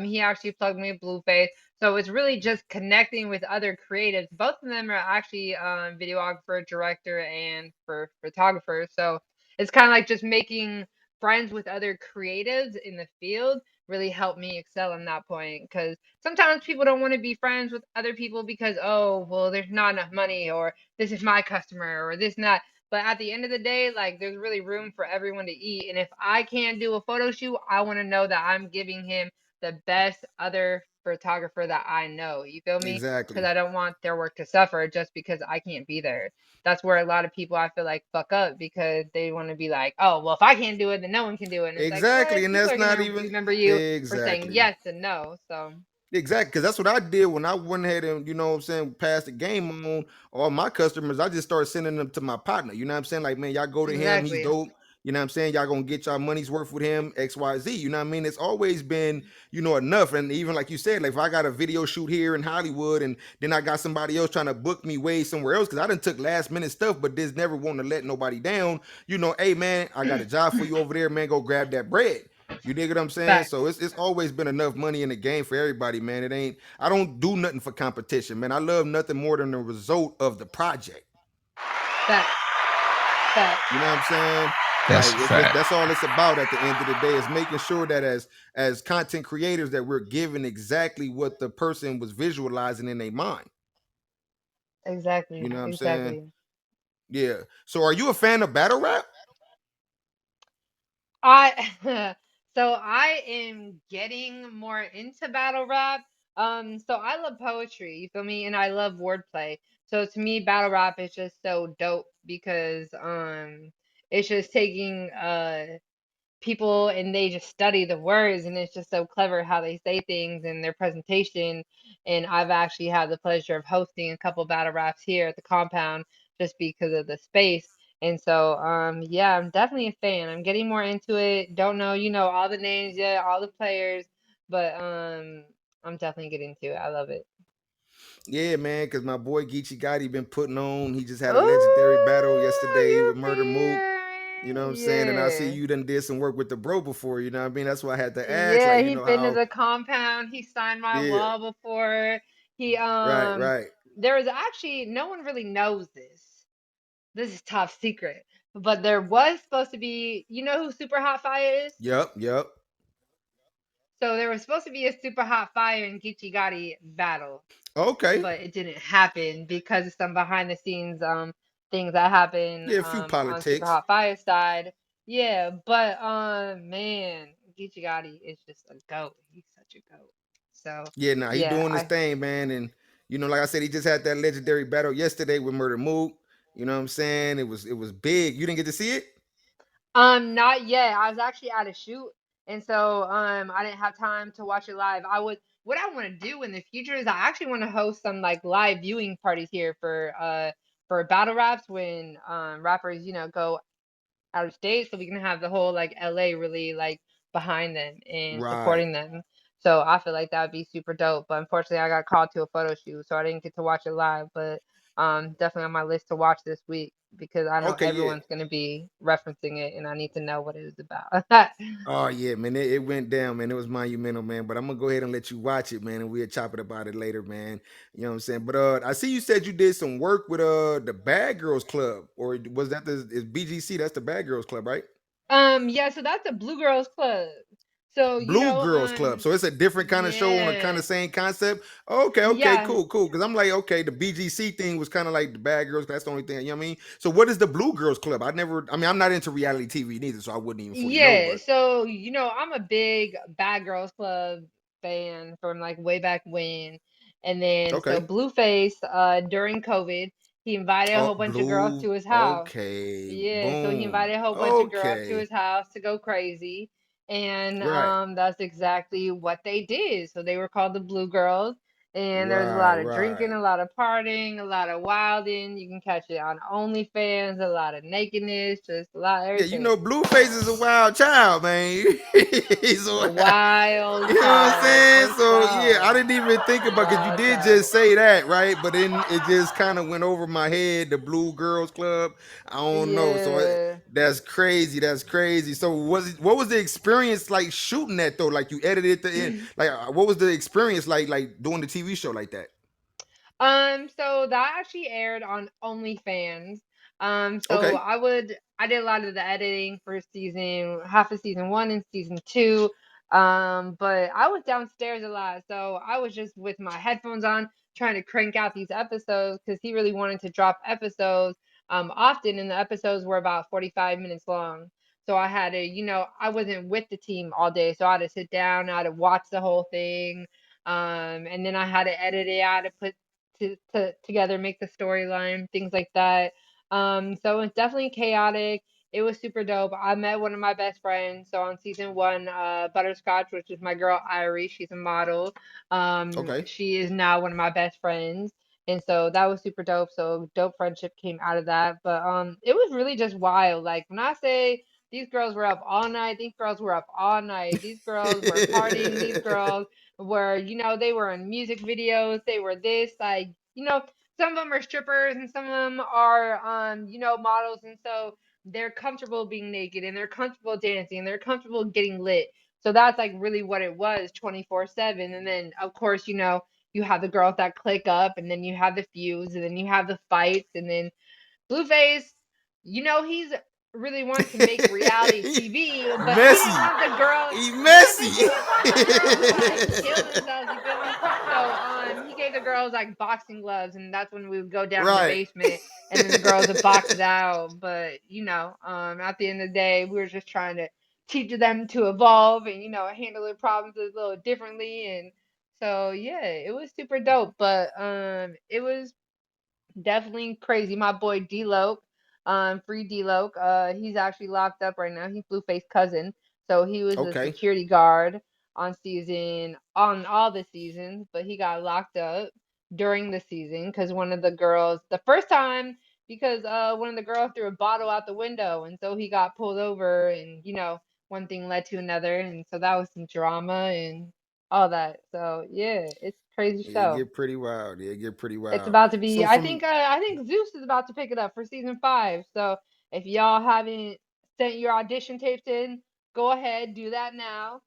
Speaker 5: He actually plugged me with Blueface. So it's really just connecting with other creatives. Both of them are actually videographer, director, and for photographers. So it's kind of like just making friends with other creatives in the field really helped me excel in that point, because sometimes people don't want to be friends with other people because, oh well, there's not enough money, or this is my customer, or this and that. But at the end of the day, like, there's really room for everyone to eat, and if I can't do a photo shoot, I want to know that I'm giving him the best other photographer that I know, you feel me? Because
Speaker 3: Exactly.
Speaker 5: I don't want their work to suffer just because I can't be there. That's where a lot of people, I feel like, fuck up, because they want to be like, oh, well, if I can't do it, then no one can do it. And it's like,
Speaker 3: Exactly.
Speaker 5: what?
Speaker 3: And
Speaker 5: People
Speaker 3: that's
Speaker 5: are
Speaker 3: not
Speaker 5: gonna
Speaker 3: even
Speaker 5: remember you for saying
Speaker 3: exactly.
Speaker 5: yes and no. So
Speaker 3: Exactly, because that's what I did when I went ahead and, what I'm saying, passed the game on all my customers. I just started sending them to my partner. You know what I'm saying? Like, man, y'all go to him. He's
Speaker 5: exactly.
Speaker 3: dope. You know what I'm saying? Y'all gonna get y'all money's worth with him, XYZ. You know what I mean? It's always been, enough. And even like you said, like if I got a video shoot here in Hollywood and then I got somebody else trying to book me way somewhere else, because I done took last minute stuff, but just never want to let nobody down. Hey man, I got a job for you over there, man. Go grab that bread. You dig what I'm saying? So
Speaker 5: Facts.
Speaker 3: it's always been enough money in the game for everybody, man. It ain't. I don't do nothing for competition, man. I love nothing more than the result of the project.
Speaker 5: Facts.
Speaker 3: You know what I'm saying?
Speaker 4: That's
Speaker 3: Like
Speaker 4: a
Speaker 3: it's
Speaker 4: fact.
Speaker 3: that's all it's about at the end of the day is making sure that as content creators that we're giving exactly what the person was visualizing in their mind. You
Speaker 5: Exactly.
Speaker 3: know what I'm saying?
Speaker 5: Exactly.
Speaker 3: Yeah. So are you a fan of battle rap?
Speaker 5: I so I am getting more into battle rap. So I love poetry, you feel me? And I love wordplay. So to me, battle rap is just so dope because it's just taking people and they just study the words, and it's just so clever how they say things in their presentation. And I've actually had the pleasure of hosting a couple battle raps here at the compound just because of the space. And so yeah, I'm definitely a fan. I'm getting more into it. Don't know, all the names yet, all the players, but I'm definitely getting to it. I love it.
Speaker 3: Yeah, man, because my boy Geechee Gotti been putting on. He just had a legendary battle
Speaker 5: Oh,
Speaker 3: yesterday
Speaker 5: you
Speaker 3: with Murder Mook. You know what I'm
Speaker 5: feel
Speaker 3: saying? And I see
Speaker 5: me? Yeah.
Speaker 3: you done did some work with the bro before, you know what I mean? That's why I had to ask,
Speaker 5: Yeah,
Speaker 3: like,
Speaker 5: he been to
Speaker 3: how
Speaker 5: the compound. He signed my
Speaker 3: yeah,
Speaker 5: wall before. He
Speaker 3: right, right.
Speaker 5: there was actually, no one really knows this. This is top secret. But there was supposed to be, you know who Super Hot Fire is?
Speaker 3: Yep, yep.
Speaker 5: So there was supposed to be a Super Hot Fire and Geechee Gotti battle,
Speaker 3: Okay.
Speaker 5: but it didn't happen because of some behind the scenes things that happen
Speaker 3: Yeah, a few
Speaker 5: on Super
Speaker 3: politics.
Speaker 5: Hot Fire's side. Yeah, but man, Geechee Gotti is just a goat. He's such a goat. So
Speaker 3: Yeah, nah, he
Speaker 5: yeah,
Speaker 3: doing his
Speaker 5: I
Speaker 3: thing, man. And like I said, he just had that legendary battle yesterday with Murder Mook. You know what I'm saying? It was big. You didn't get to see it?
Speaker 5: not yet. I was actually at a shoot, and so I didn't have time to watch it live. I would What I want to do in the future is I actually want to host some like live viewing parties here for battle raps when rappers, go out of state, so we can have the whole like LA really like behind them and
Speaker 3: Right.
Speaker 5: supporting them. So I feel like that would be super dope. But unfortunately, I got called to a photo shoot, so I didn't get to watch it live. But definitely on my list to watch this week because I know
Speaker 3: Okay, yeah.
Speaker 5: everyone's gonna be referencing it, and I need to know what it is about.
Speaker 3: Oh yeah, man. It went down, man. It was monumental, man. But I'm gonna go ahead and let you watch it, man, and we'll chop it about it later, man. You know what I'm saying? But I see you said you did some work with the Bad Girls Club, or was that the is BGC? That's the Bad Girls Club, right?
Speaker 5: Yeah, so that's a Blue Girls Club. So
Speaker 3: Blue Girls Club. So it's a different kind of show on a kind
Speaker 5: yeah,
Speaker 3: of same concept. Okay, okay,
Speaker 5: yeah.
Speaker 3: cool, cool. Because I'm like, okay, the BGC thing was kind of like the Bad Girls. That's the only thing. You know what I mean? So what is the Blue Girls Club? I mean, I'm not into reality TV neither, so I wouldn't even fully know.
Speaker 5: Yeah,
Speaker 3: But
Speaker 5: so I'm a big Bad Girls Club fan from like way back when. And then so
Speaker 3: okay,
Speaker 5: Blueface during COVID, He invited a
Speaker 3: Oh,
Speaker 5: whole bunch of girls
Speaker 3: blue.
Speaker 5: to his house.
Speaker 3: Okay.
Speaker 5: Yeah, so he
Speaker 3: Boom.
Speaker 5: invited a whole bunch of girls to
Speaker 3: Okay.
Speaker 5: his house to go crazy. And
Speaker 3: Right.
Speaker 5: that's exactly what they did. So they were called the Blue Girls. And there was a
Speaker 3: Right.
Speaker 5: lot of drinking,
Speaker 3: Right.
Speaker 5: a lot of partying, a lot of wilding. You can catch it on OnlyFans, a lot of nakedness, just a lot of
Speaker 3: Yeah, you
Speaker 5: everything.
Speaker 3: know, Blueface is a wild child, man. He's a
Speaker 5: A
Speaker 3: wild,
Speaker 5: wild
Speaker 3: you know what I'm
Speaker 5: child,
Speaker 3: saying?
Speaker 5: for
Speaker 3: So yeah, I
Speaker 5: sure.
Speaker 3: didn't even think about because you
Speaker 5: Wild
Speaker 3: did
Speaker 5: child.
Speaker 3: just say that, right? But then it just kind of went over my head. The Blue Girls Club. I don't know.
Speaker 5: Yeah.
Speaker 3: That's crazy. That's crazy. So what was the experience like shooting that though? Like you edited the end. Like what was the experience like doing the TV show like that?
Speaker 5: So that actually aired on OnlyFans. So
Speaker 3: Okay.
Speaker 5: I did a lot of the editing for season half of season one and season two. But I was downstairs a lot, so I was just with my headphones on trying to crank out these episodes because he really wanted to drop episodes often, and the episodes were about 45 minutes long. So I had to, I wasn't with the team all day, so I had to sit down, I had to watch the whole thing. And then I had to edit it out to put to together, make the storyline, things like that. So it's definitely chaotic. It was super dope. I met one of my best friends. So on season one, Butterscotch, which is my girl Irie, she's a model.
Speaker 3: Okay.
Speaker 5: She is now one of my best friends. And so that was super dope. So dope friendship came out of that. But it was really just wild. Like when I say these girls were up all night, these girls were up all night. These girls were partying. These girls were, they were in music videos, they were this, like, some of them are strippers and some of them are, models. And so they're comfortable being naked and they're comfortable dancing and they're comfortable getting lit. So that's like really what it was 24/7. And then, of course, you have the girls that click up and then you have the feuds and then you have the fights and then Blueface, he's really wanted to make reality TV, but he didn't
Speaker 3: Messy.
Speaker 5: want the girls.
Speaker 3: He
Speaker 5: Yeah, but he
Speaker 3: messy.
Speaker 5: didn't want the girls to like kill themselves. You feel me? So he gave the girls like boxing gloves, and that's when we would go down in the
Speaker 3: Right.
Speaker 5: basement, and then the girls would box it out. But at the end of the day, we were just trying to teach them to evolve and handle their problems a little differently. And so yeah, it was super dope. But it was definitely crazy. My boy D-Loc, free D-Loc, he's actually locked up right now. He's Blueface cousin. So he was a
Speaker 3: Okay.
Speaker 5: security guard on all the seasons, but he got locked up during the season because one of the girls, the first time, because one of the girls threw a bottle out the window, and so he got pulled over, and one thing led to another, and so that was some drama and all that. So yeah, it's a crazy
Speaker 3: Yeah,
Speaker 5: show.
Speaker 3: get pretty wild. Yeah, get pretty
Speaker 5: It's
Speaker 3: wild.
Speaker 5: about to be.
Speaker 3: So
Speaker 5: I
Speaker 3: from
Speaker 5: think. I think Zeus is about to pick it up for season five. So if y'all haven't sent your audition tapes in, go ahead, do that now.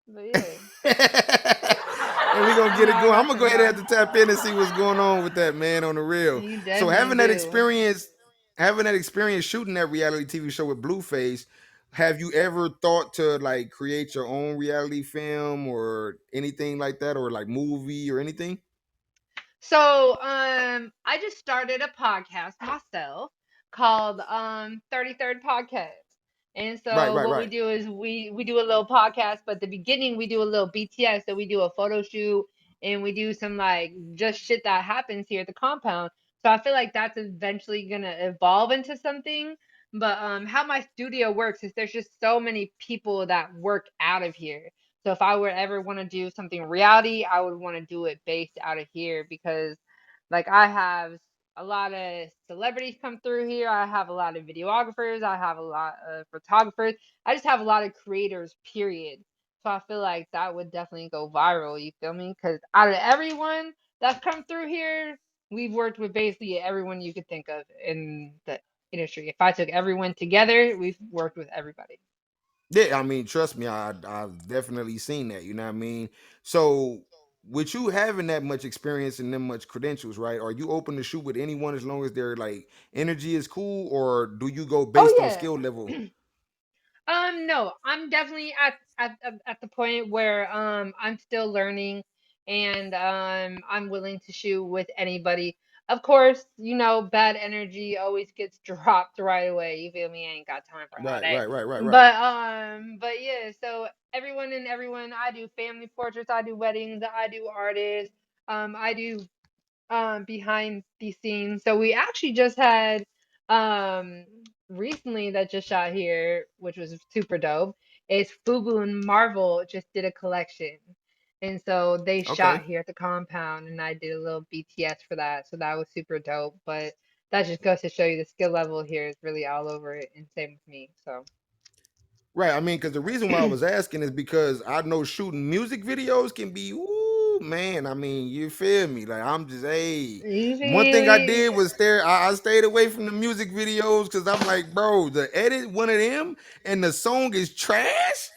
Speaker 5: But yeah,
Speaker 3: and we gonna
Speaker 5: you
Speaker 3: get
Speaker 5: know
Speaker 3: it
Speaker 5: I
Speaker 3: going. I'm
Speaker 5: got
Speaker 3: gonna
Speaker 5: some
Speaker 3: go ahead and
Speaker 5: guys.
Speaker 3: have to tap in and see what's going on with that man on the real.
Speaker 5: You
Speaker 3: So
Speaker 5: definitely do.
Speaker 3: having that experience shooting that reality TV show with Blueface, have you ever thought to like create your own reality film or anything like that, or like movie or anything?
Speaker 5: So, I just started a podcast myself called 33rd Podcast. And
Speaker 3: Right,
Speaker 5: so
Speaker 3: right,
Speaker 5: what we
Speaker 3: right.
Speaker 5: do is we do a little podcast, but at the beginning we do a little BTS. So we do a photo shoot and we do some like just shit that happens here at the compound. So I feel like that's eventually gonna evolve into something. But how my studio works is there's just so many people that work out of here. So if I would ever want to do something reality, I would want to do it based out of here because like I have a lot of celebrities come through here. I have a lot of videographers, I have a lot of photographers. I just have a lot of creators, period. So I feel like that would definitely go viral, you feel me? Cuz out of everyone that's come through here, we've worked with basically everyone you could think of in the industry. If I took everyone together, we've worked with everybody.
Speaker 3: Yeah, I mean, trust me, I've definitely seen that. You know what I mean? So, with you having that much experience and them much credentials, right? Are you open to shoot with anyone as long as their like energy is cool, or do you go
Speaker 5: Oh
Speaker 3: based on
Speaker 5: yeah.
Speaker 3: skill level?
Speaker 5: No, I'm definitely at the point where I'm still learning and I'm willing to shoot with anybody. Of course, bad energy always gets dropped right away. You feel me? I ain't got time for all
Speaker 3: Right,
Speaker 5: that.
Speaker 3: right, right, right, right.
Speaker 5: But yeah, so everyone, I do family portraits, I do weddings, I do artists, I do behind the scenes. So we actually just had um recently that just shot here, which was super dope. Is Fubu and Marvel just did a collection. And so they
Speaker 3: Okay.
Speaker 5: shot here at the compound and I did a little BTS for that. So that was super dope. But that just goes to show you the skill level here is really all over it and same with me. So
Speaker 3: Right. I mean, because the reason why I was asking is because I know shooting music videos can be, ooh, man. I mean, you feel me? Like, I'm just, hey.
Speaker 5: you
Speaker 3: One thing I
Speaker 5: feel
Speaker 3: did was I stayed away from the music videos because I'm like, bro, the edit one of them and the song is trash.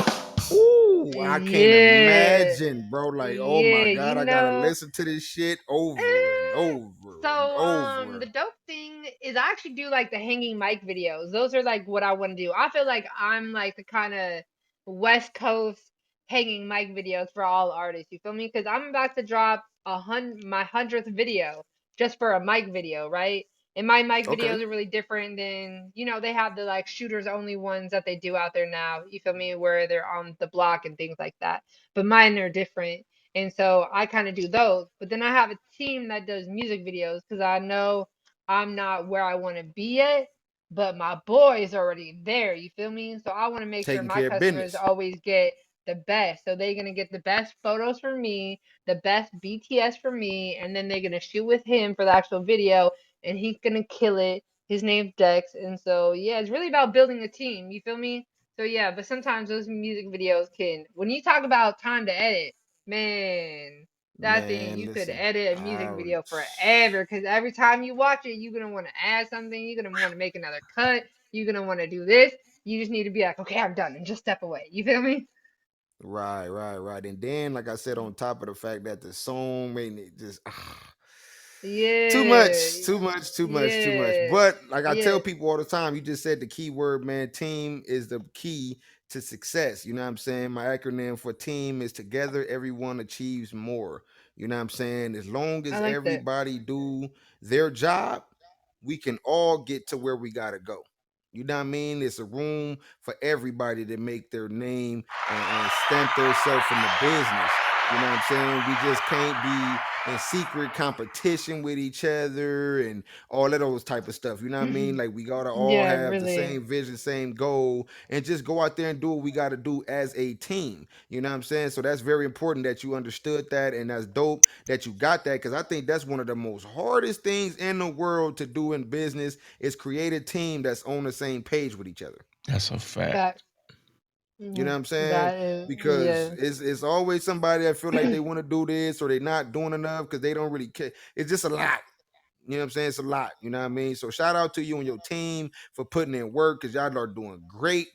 Speaker 3: Ooh, I can't
Speaker 5: yeah.
Speaker 3: imagine, bro. Like, oh my
Speaker 5: Yeah,
Speaker 3: God, I gotta listen to this shit over and
Speaker 5: Eh,
Speaker 3: over and
Speaker 5: So the
Speaker 3: over.
Speaker 5: dope thing is I actually do like the hanging mic videos. Those are like what I want to do. I feel like I'm like the kind of West Coast hanging mic videos for all artists. You feel me? Because I'm about to drop my 100th video just for a mic video, right? And my mic
Speaker 3: Okay.
Speaker 5: videos are really different than they have the like shooters only ones that they do out there now. You feel me? Where they're on the block and things like that. But mine are different. And so I kind of do those. But then I have a team that does music videos because I know I'm not where I want to be yet, but my boy's already there. You feel me? So I want to make sure
Speaker 3: Taking
Speaker 5: my
Speaker 3: care of
Speaker 5: customers
Speaker 3: business.
Speaker 5: always get the best. So they're going to get the best photos from me, the best BTS from me, and then they're going to shoot with him for the actual video, and he's going to kill it. His name's Dex. And so, yeah, it's really about building a team. You feel me? So, yeah, but sometimes those music videos can, when you talk about time to edit, man, that thing
Speaker 3: Man,
Speaker 5: you could
Speaker 3: listen.
Speaker 5: edit a music
Speaker 3: I
Speaker 5: video forever because every time you watch it, you're gonna want to add something, you're gonna want to make another cut, you're gonna want to do this. You just need to be like, okay, I'm done, and just step away. You feel me?
Speaker 3: right. And then, like I said, on top of the fact that the song made it just too
Speaker 5: Yeah,
Speaker 3: much, too much, too much, too much.
Speaker 5: yeah,
Speaker 3: But like I tell
Speaker 5: yeah.
Speaker 3: people all the time, you just said the key word, man. Team is the key to success. You know what I'm saying? My acronym for team is together, everyone achieves more. You know what I'm saying? As long
Speaker 5: I
Speaker 3: as
Speaker 5: like that.
Speaker 3: everybody do their job, we can all get to where we gotta go. You know what I mean? It's a room for everybody to make their name and stamp themselves in the business. You know what I'm saying? We just can't be in secret competition with each other and all of those type of stuff. You know what I mean? Like we gotta all
Speaker 5: Yeah,
Speaker 3: have the
Speaker 5: really.
Speaker 3: same vision, same goal, and just go out there and do what we gotta do as a team. You know what I'm saying? So that's very important that you understood that, and that's dope that you got that because I think that's one of the most hardest things in the world to do in business is create a team that's on the same page with each other.
Speaker 4: That's a fact.
Speaker 5: Fact.
Speaker 3: You know what I'm saying?
Speaker 5: That is,
Speaker 3: Because
Speaker 5: yeah.
Speaker 3: it's always somebody that feel like they want to do this or they're not doing enough because they don't really care. It's just a lot. You know what I'm saying? It's a lot. You know what I mean? So shout out to you and your team for putting in work because y'all are doing great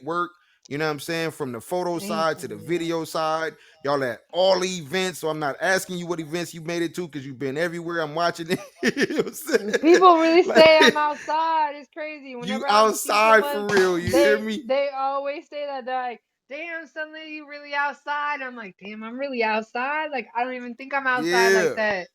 Speaker 3: work. You know what I'm saying? From the photo
Speaker 5: Thank
Speaker 3: side to the
Speaker 5: you.
Speaker 3: video side, y'all at all the events. So I'm not asking you what events you made it to because you've been everywhere. I'm watching it. You know what I'm saying?
Speaker 5: People really say I'm
Speaker 3: Like
Speaker 5: outside. It's crazy.
Speaker 3: you
Speaker 5: Whenever I see
Speaker 3: outside
Speaker 5: someone,
Speaker 3: for real. You hear
Speaker 5: they
Speaker 3: me?
Speaker 5: they always say that. They're like, "Damn, suddenly you really outside." I'm like, "Damn, I'm really outside." Like I don't even think I'm outside like
Speaker 3: Yeah.
Speaker 5: that.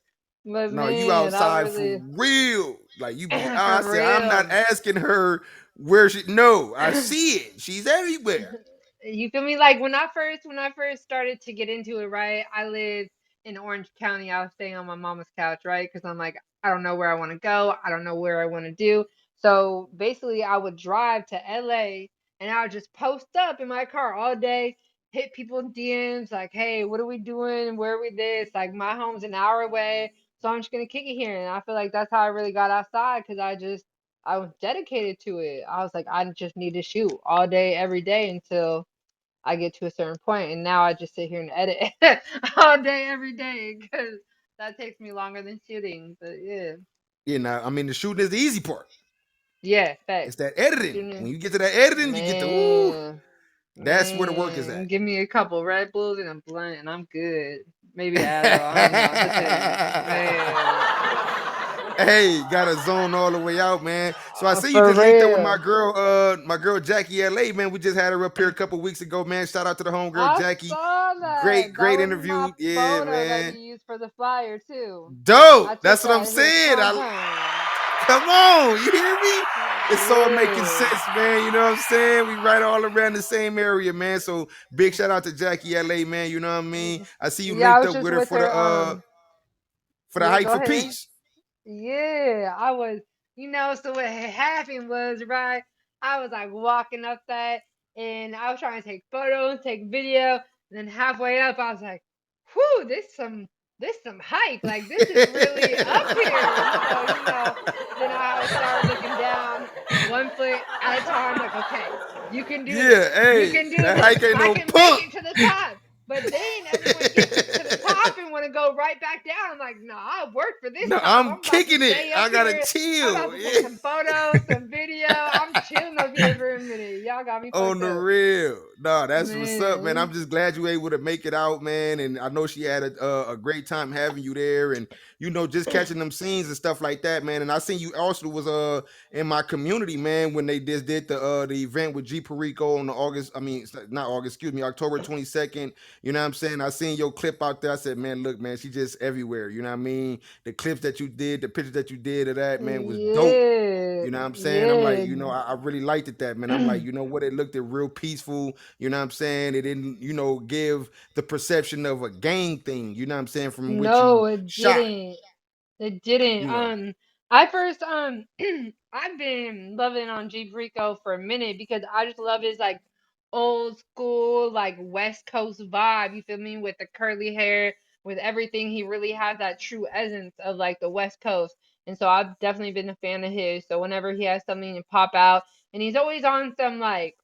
Speaker 5: But
Speaker 3: No, you
Speaker 5: man, I
Speaker 3: outside for
Speaker 5: really
Speaker 3: real. Like you be, I
Speaker 5: for
Speaker 3: said, I'm not
Speaker 5: real.
Speaker 3: asking her where she. No, I see it. She's everywhere.
Speaker 5: You feel me? Like when I first started to get into it, right? I lived in Orange County. I was staying on my mama's couch, right? Because I'm like, I don't know where I want to go. I don't know where I want to do. So basically, I would drive to LA and I would just post up in my car all day, hit people in DMs like, hey, what are we doing? Where are we this? Like my home's an hour away, so I'm just gonna kick it here. And I feel like that's how I really got outside because I was dedicated to it. I was like, I just need to shoot all day, every day until I get to a certain point, and now I just sit here and edit all day, every day, because that takes me longer than shooting. But yeah,
Speaker 3: You know, I mean, the shooting is the easy part.
Speaker 5: yeah,
Speaker 3: It's
Speaker 5: facts.
Speaker 3: that editing.
Speaker 5: Shooting,
Speaker 3: When you get to that editing, you get to ooh.
Speaker 5: man,
Speaker 3: That's where the work is at.
Speaker 5: give me a couple Red Bulls and a blunt, and I'm good. Maybe Adderall, I don't know. Depends, man.
Speaker 3: Hey, got a zone all the way out, man. So I see you
Speaker 5: For
Speaker 3: just linked up with
Speaker 5: real.
Speaker 3: my girl Jackie LA, man. We just had her up here a couple weeks ago, man. Shout out to the homegirl
Speaker 5: I
Speaker 3: Jackie.
Speaker 5: saw that. That
Speaker 3: Great
Speaker 5: was my
Speaker 3: interview. Yeah,
Speaker 5: photo that
Speaker 3: man.
Speaker 5: you used for the flyer too. I
Speaker 3: Dope.
Speaker 5: took
Speaker 3: That's what
Speaker 5: that
Speaker 3: I'm
Speaker 5: at his
Speaker 3: saying. I
Speaker 5: compound.
Speaker 3: come on, you hear me? It's all making
Speaker 5: Yeah.
Speaker 3: sense, man. You know what I'm saying? We right all around the same area, man. So big shout out to Jackie LA, man. You know what I mean? I see you
Speaker 5: Yeah, I
Speaker 3: linked
Speaker 5: was
Speaker 3: up
Speaker 5: just
Speaker 3: with her
Speaker 5: with
Speaker 3: for the
Speaker 5: her.
Speaker 3: for the
Speaker 5: Yeah,
Speaker 3: hype
Speaker 5: go
Speaker 3: for
Speaker 5: ahead.
Speaker 3: peace.
Speaker 5: Yeah, I was, so what had happened was, right, I was like walking up that and I was trying to take photos, take video, and then halfway up I was like, whew, this some hike. Like this is really up here. So, then I started looking down one foot at a time, like, okay, you can do this.
Speaker 3: Yeah,
Speaker 5: You
Speaker 3: hey,
Speaker 5: can do
Speaker 3: that
Speaker 5: this.
Speaker 3: hike ain't
Speaker 5: I
Speaker 3: no
Speaker 5: can make
Speaker 3: punk.
Speaker 5: it to the top. But then everyone gets to the top and want to go right back down. I'm like, no, I worked for this
Speaker 3: No,
Speaker 5: top.
Speaker 3: I'm
Speaker 5: I'm about to
Speaker 3: kicking it.
Speaker 5: stay up
Speaker 3: I gotta
Speaker 5: here. I'm about
Speaker 3: chill.
Speaker 5: to take
Speaker 3: Yeah.
Speaker 5: some photos, some video. I'm chilling up here for a minute. Y'all got me
Speaker 3: On
Speaker 5: fucked
Speaker 3: the
Speaker 5: up.
Speaker 3: real, nah, that's what's up, man. I'm
Speaker 5: Man.
Speaker 3: just glad you were able to make it out, man. And I know she had a great time having you there, and just catching them scenes and stuff like that, man. And I seen you also was in my community, man, when they just did the event with G Perico on the August. I mean, it's not August, excuse me, October 22nd. You know what I'm saying? I seen your clip out there. I said, man, look, man, she just everywhere. You know what I mean? The clips that you did, the pictures that you did of that, man, was dope.
Speaker 5: Yeah.
Speaker 3: You know what I'm saying? I'm like,
Speaker 5: Yeah.
Speaker 3: I really liked it that, man. I'm like, you know what? It looked real peaceful. You know what I'm saying? It didn't, give the perception of a gang thing, you know what I'm saying, from which you
Speaker 5: No, it
Speaker 3: shot,
Speaker 5: didn't. It didn't.
Speaker 3: you know.
Speaker 5: I first I've been loving on Jeep Rico for a minute because I just love his like old school like West Coast vibe. You feel me? With the curly hair, with everything, he really has that true essence of like the West Coast. And so I've definitely been a fan of his. So whenever he has something to pop out, and he's always on some like,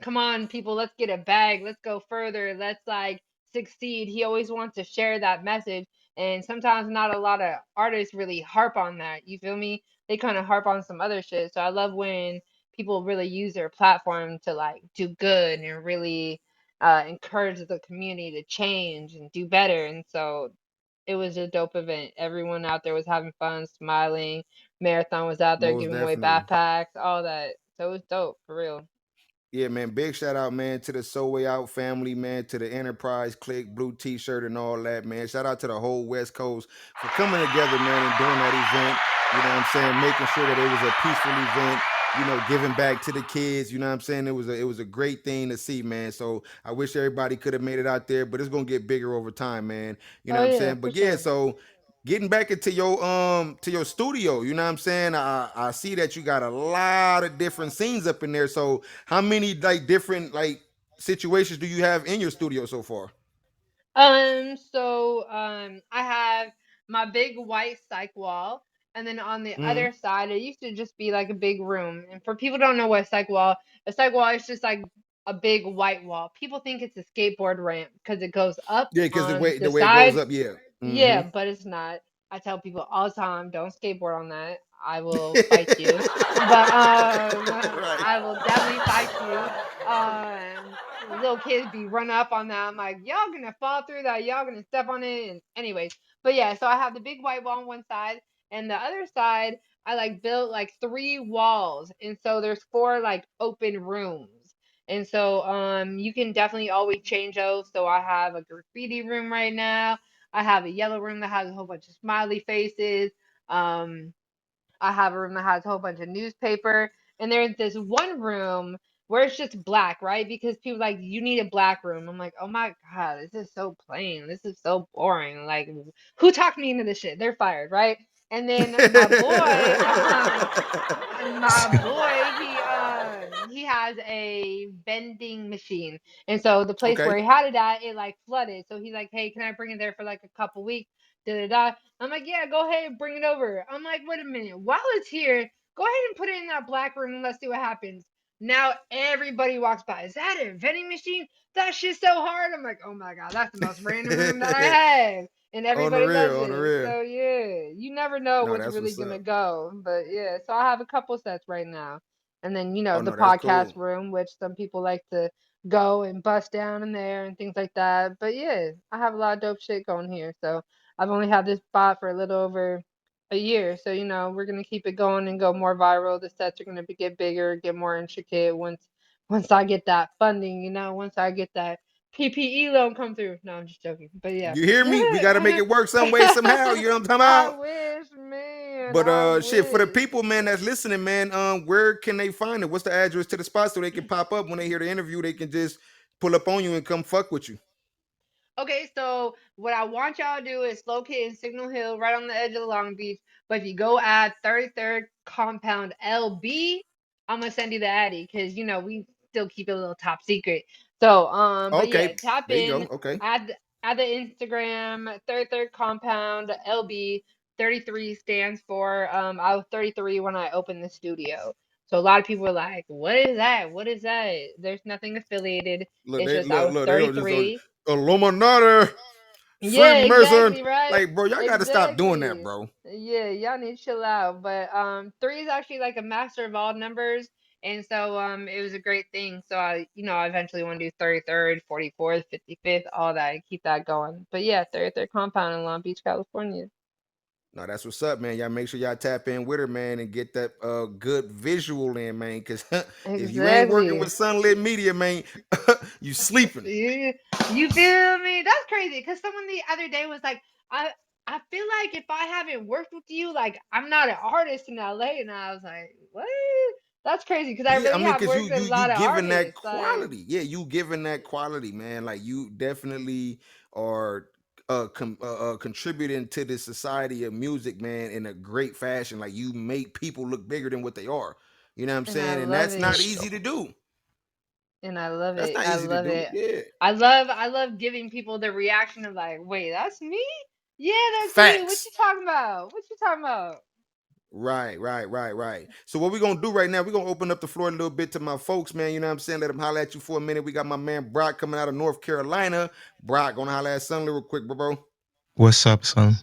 Speaker 5: come on people, let's get a bag, let's go further, let's like succeed. He always wants to share that message, and sometimes not a lot of artists really harp on that, you feel me? They kind of harp on some other shit. So I love when people really use their platform to like do good and really encourage the community to change and do better. And so it was a dope event. Everyone out there was having fun, smiling. Marathon was out there
Speaker 3: Most
Speaker 5: giving away
Speaker 3: definitely.
Speaker 5: backpacks, all that. So it was dope for real.
Speaker 3: Yeah, man. Big shout out, man, to the So Way Out family, man, to the Enterprise Click, Blue T-shirt, and all that, man. Shout out to the whole West Coast for coming together, man, and doing that event. You know what I'm saying? Making sure that it was a peaceful event. Giving back to the kids. You know what I'm saying? It was a great thing to see, man. So I wish everybody could have made it out there, but it's gonna get bigger over time, man. You know
Speaker 5: Oh
Speaker 3: what I'm
Speaker 5: yeah,
Speaker 3: saying?
Speaker 5: for
Speaker 3: But yeah,
Speaker 5: sure.
Speaker 3: so getting back into your studio, you know what I'm saying? I see that you got a lot of different scenes up in there. So how many like different like situations do you have in your studio so far?
Speaker 5: I have my big white cyc wall, and then on the
Speaker 3: Hmm.
Speaker 5: other side, it used to just be like a big room. And for people who don't know what a cyc wall is just like a big white wall. People think it's a skateboard ramp because it goes up
Speaker 3: Yeah, because the
Speaker 5: on
Speaker 3: way
Speaker 5: the
Speaker 3: the way it goes
Speaker 5: side.
Speaker 3: up, yeah. Hmm.
Speaker 5: Yeah, but it's not. I tell people all the time, don't skateboard on that. I will fight you. But
Speaker 3: Right.
Speaker 5: I will definitely fight you. Little kids be run up on that. I'm like, y'all gonna fall through that. Y'all gonna step on it. And anyways, but yeah, so I have the big white wall on one side, and the other side, I like built like three walls, and so there's four like open rooms. And so you can definitely always change those. So I have a graffiti room right now. I have a yellow room that has a whole bunch of smiley faces. Um, I have a room that has a whole bunch of newspaper, and there's this one room where it's just black, right? Because people like, you need a black room. I'm like, oh my god, this is so plain. This is so boring. Like, who talked me into this shit? They're fired, right? And then my boy, he has a vending machine, and so the place where
Speaker 3: Okay.
Speaker 5: he had it at, it like flooded. So he's like, hey, can I bring it there for like a couple weeks? Da da da. I'm like, yeah, go ahead and bring it over. I'm like, wait a minute, while it's here, go ahead and put it in that black room and let's see what happens. Now everybody walks by. Is that a vending machine? That shit's so hard. I'm like, oh my god, that's the most random room that I have, and
Speaker 3: On the
Speaker 5: everybody loves
Speaker 3: real, on the
Speaker 5: it.
Speaker 3: real.
Speaker 5: So yeah, you never know
Speaker 3: No,
Speaker 5: what's
Speaker 3: that's
Speaker 5: really
Speaker 3: what's
Speaker 5: gonna
Speaker 3: up.
Speaker 5: go. But yeah, so I have a couple sets right now, and then
Speaker 3: Oh
Speaker 5: the
Speaker 3: no, that's cool.
Speaker 5: podcast room, which some people like to go and bust down in there and things like that. But yeah, I have a lot of dope shit going here. So I've only had this spot for a little over a year. So we're gonna keep it going and go more viral. The sets are gonna get bigger, get more intricate once I get that funding. Once I get that PPE loan come through. No, I'm just joking. But yeah.
Speaker 3: You hear me? We got to make it work some way, somehow. You know what I'm talking
Speaker 5: I
Speaker 3: about?
Speaker 5: wish, man.
Speaker 3: But
Speaker 5: I
Speaker 3: shit, for the
Speaker 5: wish.
Speaker 3: people, man, that's listening, man, where can they find it? What's the address to the spot so they can pop up when they hear the interview? They can just pull up on you and come fuck with you.
Speaker 5: Okay, so what I want y'all to do is locate in Signal Hill, right on the edge of Long Beach. But if you go at 33rd Compound LB, I'm gonna send you the Addy because we still keep it a little top secret. So, but
Speaker 3: Okay,
Speaker 5: yeah, tap
Speaker 3: there you go.
Speaker 5: in,
Speaker 3: Okay.
Speaker 5: add the Instagram 33rd Compound LB. 33 stands for I was 33 when I opened the studio. So a lot of people are like, "What is that? What is that?" There's nothing affiliated.
Speaker 3: Look,
Speaker 5: It's
Speaker 3: they
Speaker 5: just I was
Speaker 3: look, they are just
Speaker 5: 33.
Speaker 3: Illuminati,
Speaker 5: Yeah,
Speaker 3: Freemason.
Speaker 5: exactly, right?
Speaker 3: Like, bro, y'all got to stop doing that,
Speaker 5: Exactly.
Speaker 3: bro.
Speaker 5: Yeah, y'all need to chill out. But three is actually like a master of all numbers. And so it was a great thing. So I eventually want to do 33rd, 44th, 55th, all that, and keep that going. But yeah, 33rd compound in Long Beach, California.
Speaker 3: No, that's what's up, man. Y'all make sure y'all tap in with her, man, and get that good visual in, man. Cause if you ain't working with
Speaker 5: Exactly.
Speaker 3: SunLit Media, man, you sleeping.
Speaker 5: You feel me? That's crazy. Cause someone the other day was like, I I feel like if I haven't worked with you, like I'm not an artist in LA. And I was like, what? That's crazy. Cause I
Speaker 3: Yeah, I
Speaker 5: really
Speaker 3: mean,
Speaker 5: have
Speaker 3: cause you
Speaker 5: worked with
Speaker 3: you
Speaker 5: a
Speaker 3: you
Speaker 5: lot of
Speaker 3: giving that
Speaker 5: artists. Like,
Speaker 3: quality. Yeah, you giving that quality, man. Like you definitely are contributing to the society of music, man, in a great fashion. Like you make people look bigger than what they are. You know what I'm
Speaker 5: and I
Speaker 3: saying? And
Speaker 5: love
Speaker 3: that's
Speaker 4: For
Speaker 3: not
Speaker 5: it.
Speaker 3: easy
Speaker 4: sure.
Speaker 3: to do.
Speaker 5: And I love
Speaker 3: That's
Speaker 5: it.
Speaker 3: not
Speaker 5: I
Speaker 3: easy to
Speaker 5: love
Speaker 3: do.
Speaker 5: it.
Speaker 3: Yeah.
Speaker 5: I love giving people the reaction of like, wait, that's me? Yeah, that's you. What
Speaker 3: Facts.
Speaker 5: you talking about? What you talking about?
Speaker 3: Right. So what we're gonna do right now, we're gonna open up the floor a little bit to my folks, man. You know what I'm saying? Let them holler at you for a minute. We got my man Brock coming out of North Carolina. Brock, gonna holler at Sunlit real quick, bro.
Speaker 4: What's up, son?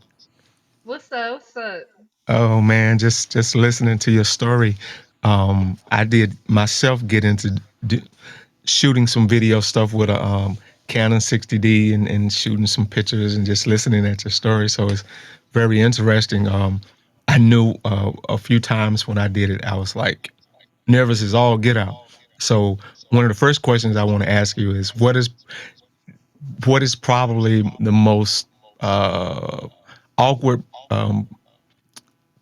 Speaker 5: What's up? What's up?
Speaker 4: Oh man, just listening to your story. I did myself get into shooting some video stuff with a Canon 60D and shooting some pictures and just listening at your story. So it's very interesting. I knew a few times when I did it, I was like nervous as all get out. So one of the first questions I want to ask you is what is probably the most uh, awkward